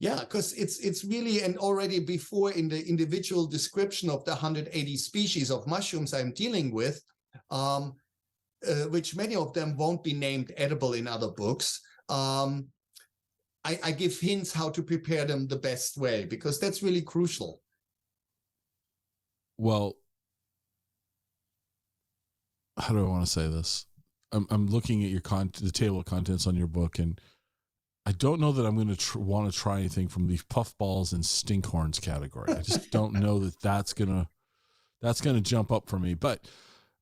because it's really, and already before in the individual description of the 180 species of mushrooms I'm dealing with, which many of them won't be named edible in other books, I give hints how to prepare them the best way, because that's really crucial. Well, how do I want to say this? I'm looking at your the table of contents on your book, and I don't know that I'm going to want to try anything from the puffballs and stinkhorns category. I just don't know that that's gonna jump up for me. But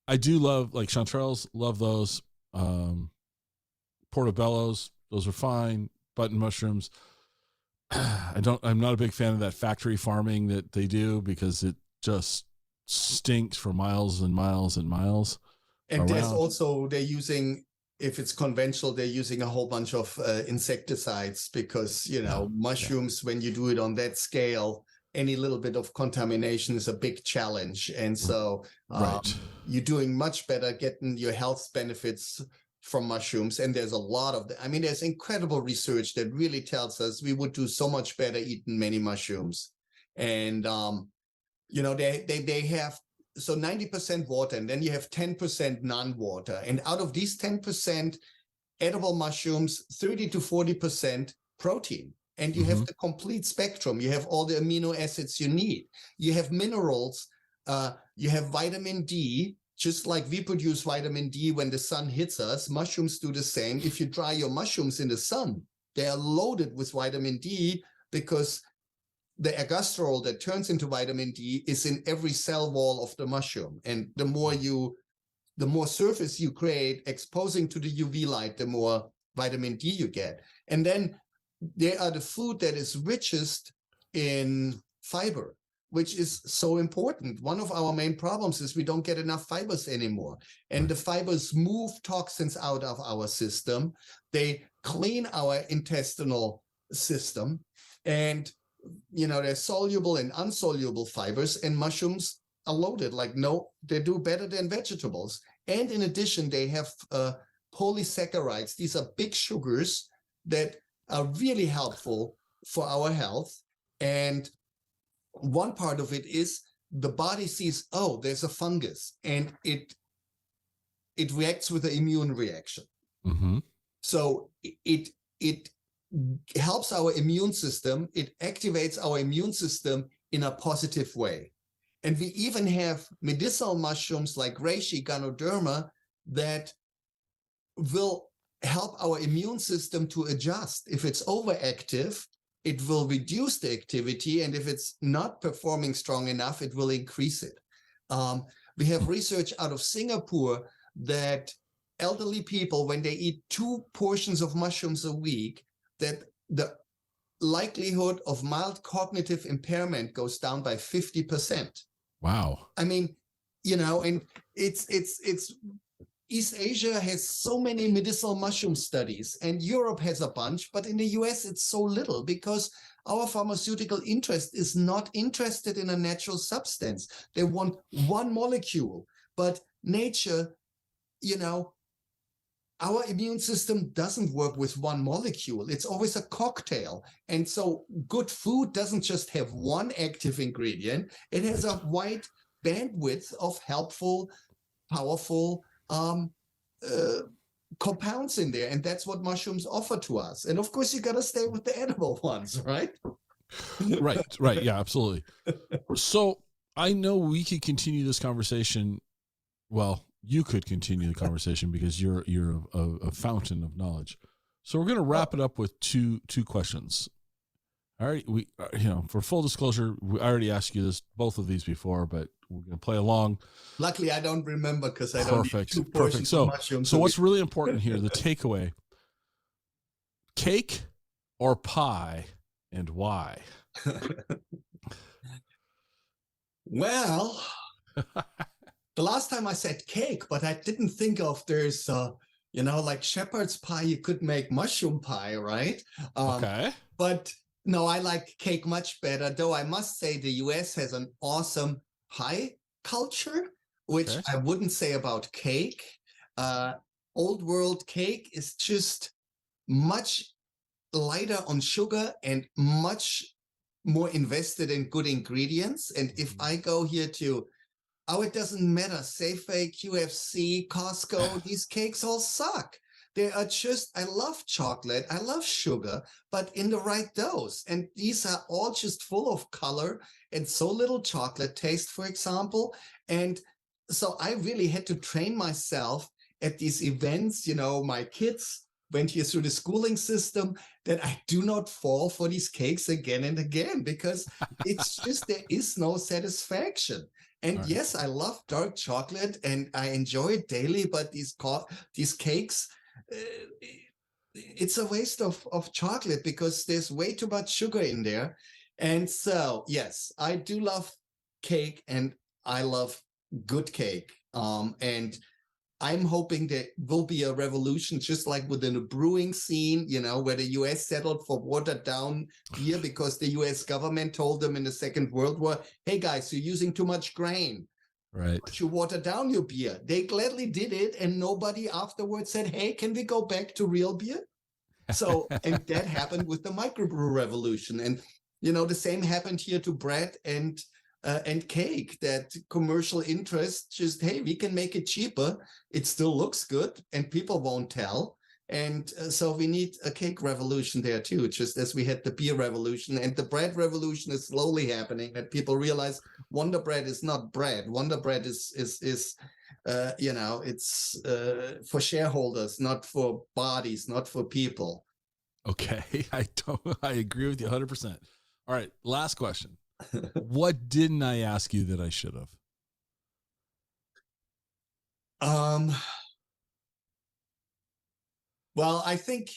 I do love, like, chanterelles, love those. Portobellos, those are fine. Button mushrooms, I'm not a big fan of that factory farming that they do, because it just stinks for miles and miles and miles. And there's also, they're using, if it's conventional, they're using a whole bunch of insecticides, because, mushrooms, when you do it on that scale, any little bit of contamination is a big challenge. And so you're doing much better getting your health benefits from mushrooms. And there's a lot of them. I mean, there's incredible research that really tells us we would do so much better eating many mushrooms. And, they have, so 90% water, and then you have 10% non-water. And out of these 10% edible mushrooms, 30 to 40% protein. And you have the complete spectrum. You have all the amino acids you need. You have minerals. You have vitamin D, just like we produce vitamin D when the sun hits us. Mushrooms do the same. If you dry your mushrooms in the sun, they are loaded with vitamin D, because the ergosterol that turns into vitamin D is in every cell wall of the mushroom. And the more surface you create exposing to the UV light, the more vitamin D you get. And then they are the food that is richest in fiber, which is so important. One of our main problems is we don't get enough fibers anymore. And the fibers move toxins out of our system. They clean our intestinal system. And there's soluble and insoluble fibers, and mushrooms are loaded they do better than vegetables. And in addition, they have polysaccharides. These are big sugars that are really helpful for our health. And one part of it is the body sees, oh, there's a fungus, and it it reacts with an immune reaction. Mm-hmm. So it helps our immune system. It activates our immune system in a positive way. And we even have medicinal mushrooms like reishi, ganoderma, that will help our immune system to adjust. If it's overactive, it will reduce the activity. And if it's not performing strong enough, it will increase it. We have research out of Singapore that elderly people, when they eat 2 portions of mushrooms a week, that the likelihood of mild cognitive impairment goes down by 50%. Wow. I mean, and it's East Asia has so many medicinal mushroom studies, and Europe has a bunch, but in the US it's so little because our pharmaceutical interest is not interested in a natural substance. They want one molecule, but nature, our immune system doesn't work with one molecule. It's always a cocktail. And so good food doesn't just have one active ingredient. It has a wide bandwidth of helpful, powerful compounds in there. And that's what mushrooms offer to us. And of course, you got to stay with the edible ones, right? Right. Yeah, absolutely. So I know we could continue this conversation. Well, you could continue the conversation because you're a fountain of knowledge. So we're going to wrap it up with two questions. All right, we for full disclosure, I already asked you both of these before, but we're going to play along. Luckily, I don't remember because I don't eat 2 portions So, of mushrooms. So what's really important here, the takeaway: cake or pie, and why? Well, the last time I said cake, but I didn't think of there's like shepherd's pie. You could make mushroom pie, right? Okay. But no, I like cake much better, though I must say the US has an awesome pie culture, which I wouldn't say about cake. Old world cake is just much lighter on sugar and much more invested in good ingredients. And if I go here to, it doesn't matter, Safeway, QFC, Costco, these cakes all suck. They are just, I love chocolate, I love sugar, but in the right dose. And these are all just full of color and so little chocolate taste, for example. And so I really had to train myself at these events. My kids went here through the schooling system, that I do not fall for these cakes again and again, because it's just, there is no satisfaction. And yes, I love dark chocolate and I enjoy it daily, but these cakes, it's a waste of chocolate because there's way too much sugar in there. And so, yes, I do love cake and I love good cake. And I'm hoping there will be a revolution, just like within the brewing scene, where the US settled for watered down beer because the US government told them in the Second World War, hey guys, you're using too much grain. Right. But you water down your beer. They gladly did it. And nobody afterwards said, hey, can we go back to real beer? So, and that happened with the microbrew revolution. And, the same happened here to bread and cake, that commercial interest just, hey, we can make it cheaper. It still looks good and people won't tell. And so we need a cake revolution there too, just as we had the beer revolution, and the bread revolution is slowly happening, that people realize Wonder Bread is not bread. Wonder Bread is it's for shareholders, not for bodies, not for people. Okay. I agree with you 100%. All right. Last question. What didn't I ask you that I should have? Well, I think,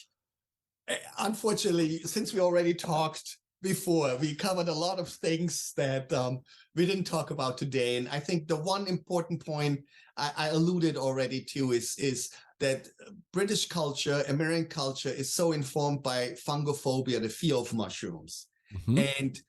unfortunately, since we already talked before, we covered a lot of things that we didn't talk about today. And I think the one important point I alluded already to is that British culture, American culture is so informed by fungophobia, the fear of mushrooms. Mm-hmm. And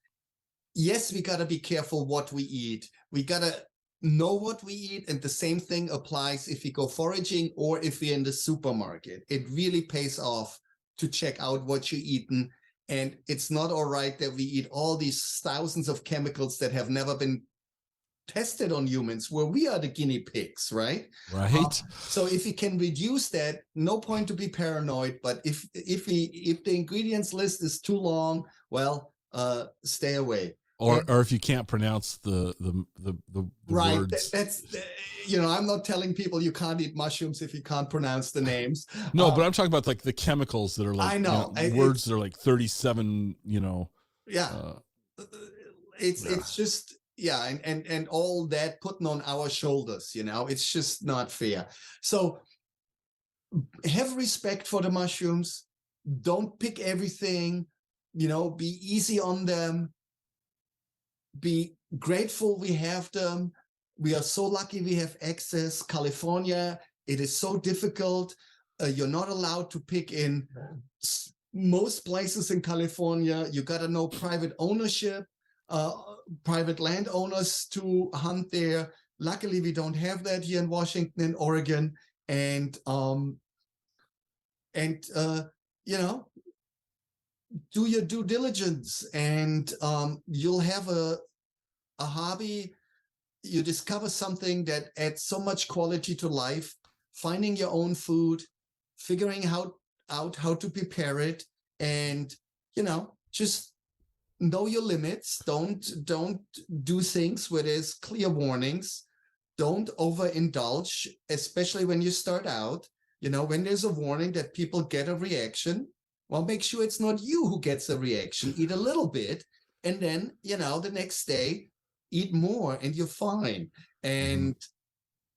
yes, we got to be careful what we eat. We got to know what we eat. And the same thing applies if we go foraging or if we're in the supermarket. It really pays off to check out what you're eating. And it's not all right that we eat all these thousands of chemicals that have never been tested on humans, where we are the guinea pigs, right? Right. So if you can reduce that, no point to be paranoid. But if the ingredients list is too long, well, stay away. Or if you can't pronounce the right, words. that's I'm not telling people you can't eat mushrooms if you can't pronounce the names. No, but I'm talking about like the chemicals that are like, I know, words that are like 37. Yeah, it's just. Yeah, and all that putting on our shoulders, it's just not fair. So have respect for the mushrooms. Don't pick everything, be easy on them. Be grateful we have them. We are so lucky we have access. California, it is so difficult. You're not allowed to pick in most places in California. You got to know private ownership. Private landowners to hunt there. Luckily, we don't have that here in Washington and Oregon. And do your due diligence, and you'll have a hobby. You discover something that adds so much quality to life. Finding your own food, figuring out how to prepare it, and just know your limits. Don't do things where there's clear warnings. Don't overindulge, especially when you start out. When there's a warning that people get a reaction, well, make sure it's not you who gets a reaction. Eat a little bit, and then the next day eat more, and you're fine. And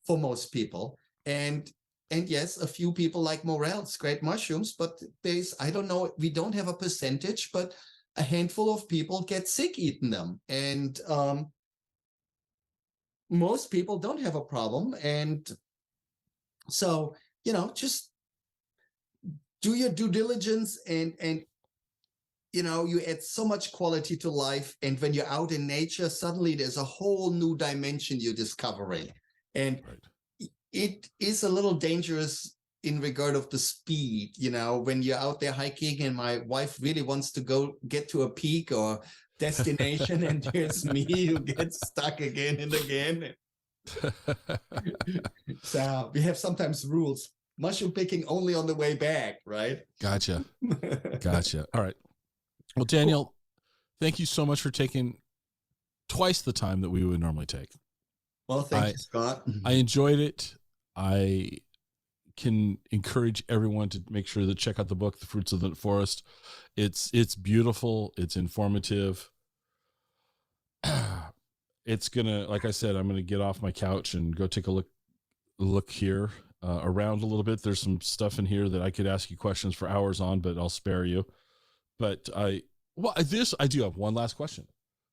for most people, and yes, a few people like morels, great mushrooms, but I don't know, we don't have a percentage, but a handful of people get sick eating them. And most people don't have a problem. And so, just do your due diligence, and you add so much quality to life. And when you're out in nature, suddenly there's a whole new dimension you're discovering. And it is a little dangerous in regard of the speed, when you're out there hiking, and my wife really wants to get to a peak or destination, and there's me who gets stuck again and again. So we have sometimes rules. Mushroom picking only on the way back, right? Gotcha. All right. Well, Daniel, thank you so much for taking twice the time that we would normally take. Well, thank you, Scott. I enjoyed it. I can encourage everyone to make sure to check out the book, The Fruits of the Forest. It's beautiful. It's informative. It's gonna, like I said, I'm gonna get off my couch and go take a look here around a little bit. There's some stuff in here that I could ask you questions for hours on, but I'll spare you. But I do have one last question.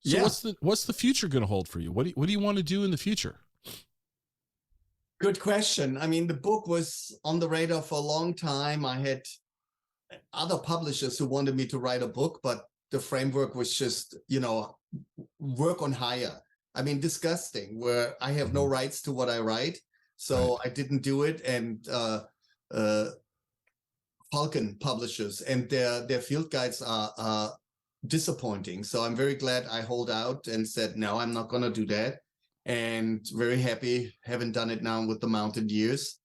So what's the future going to hold for you? What do you want to do in the future? Good question. I mean, the book was on the radar for a long time. I had other publishers who wanted me to write a book, but the framework was just, work on hire. I mean, disgusting, where I have no rights to what I write. So I didn't do it. And Falcon publishers and their field guides are disappointing. So I'm very glad I hold out and said, no, I'm not going to do that. And very happy, haven't done it now with the Mountaineers,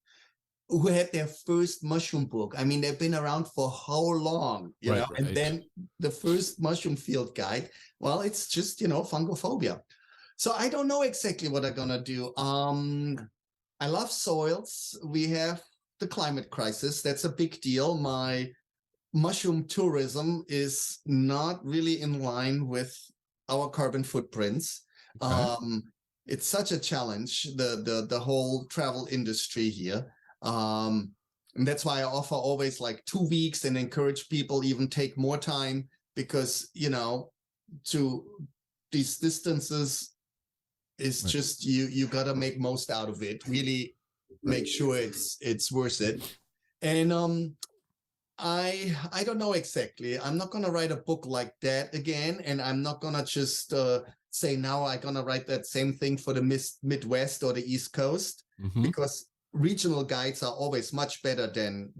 who had their first mushroom book. I mean, they've been around for how long, know? And then the first mushroom field guide, well, it's just, fungophobia. So I don't know exactly what I'm going to do. I love soils. We have the climate crisis. That's a big deal. My mushroom tourism is not really in line with our carbon footprints. Okay. It's such a challenge, the whole travel industry here. And that's why I offer always like 2 weeks and encourage people even take more time, because, to these distances is just, you got to make most out of it. Really make sure it's worth it. And I don't know exactly. I'm not going to write a book like that again. And I'm not going to just say now I'm going to write that same thing for the Midwest or the East Coast, because regional guides are always much better than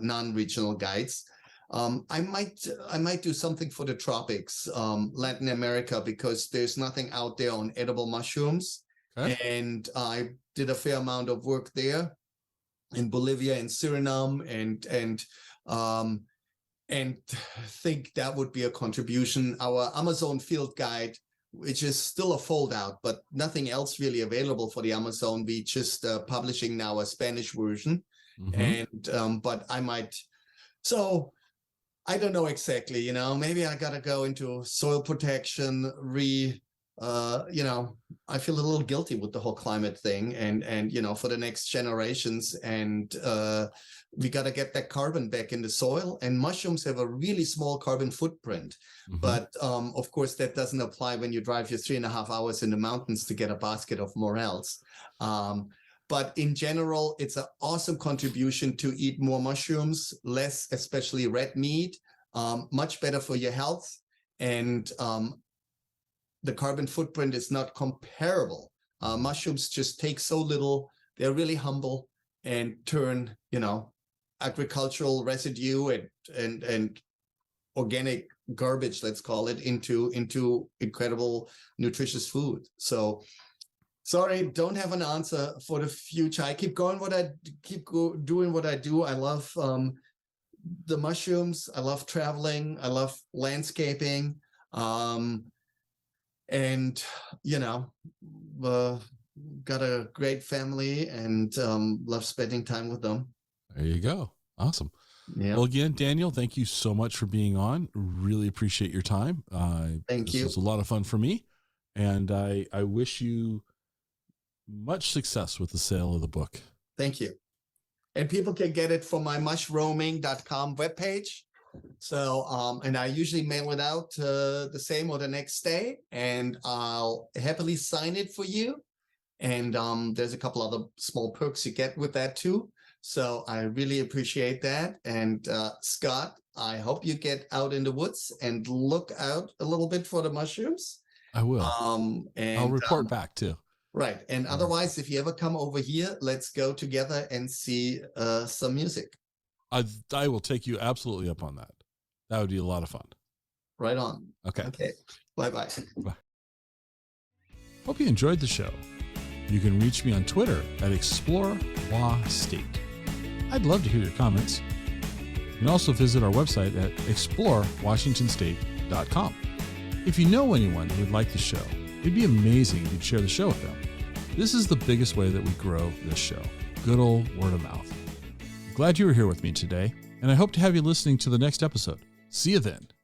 non-regional guides. I might do something for the tropics, Latin America, because there's nothing out there on edible mushrooms. Okay. And I did a fair amount of work there in Bolivia and Suriname, and think that would be a contribution. Our Amazon field guide, which is still a fold out, but nothing else really available for the Amazon. We just publishing now a Spanish version. And but I might, so I don't know exactly, you know, maybe I gotta go into soil protection, you know, I feel a little guilty with the whole climate thing, and you know, for the next generations, and we got to get that carbon back in the soil. And mushrooms have a really small carbon footprint, but of course that doesn't apply when you drive your 3.5 hours in the mountains to get a basket of morels. But in general, it's an awesome contribution to eat more mushrooms, less, especially red meat, much better for your health. And the carbon footprint is not comparable. Mushrooms just take so little. They're really humble and turn, you know, agricultural residue and organic garbage, let's call it, into incredible nutritious food. So sorry, don't have an answer for the future. I keep going doing what I do. I love the mushrooms. I love traveling. I love landscaping. And, you know, got a great family and love spending time with them. There you go. Awesome. Yeah. Well, again, Daniel, thank you so much for being on. Really appreciate your time. Thank you. It was a lot of fun for me. And I wish you much success with the sale of the book. Thank you. And people can get it from my mushroaming.com webpage. So, and I usually mail it out the same or the next day, and I'll happily sign it for you. And there's a couple other small perks you get with that too. So I really appreciate that. And Scott, I hope you get out in the woods and look out a little bit for the mushrooms. I will. And I'll report back too. Right. And otherwise, if you ever come over here, let's go together and see some music. I will take you absolutely up on that. That would be a lot of fun. Right on. Okay. Okay. Bye-bye. Bye. Hope you enjoyed the show. You can reach me on Twitter at ExploreWaState. I'd love to hear your comments. You can also visit our website at explorewashingtonstate.com. If you know anyone who would like the show, it'd be amazing if you'd share the show with them. This is the biggest way that we grow this show. Good old word of mouth. I'm glad you were here with me today, and I hope to have you listening to the next episode. See you then.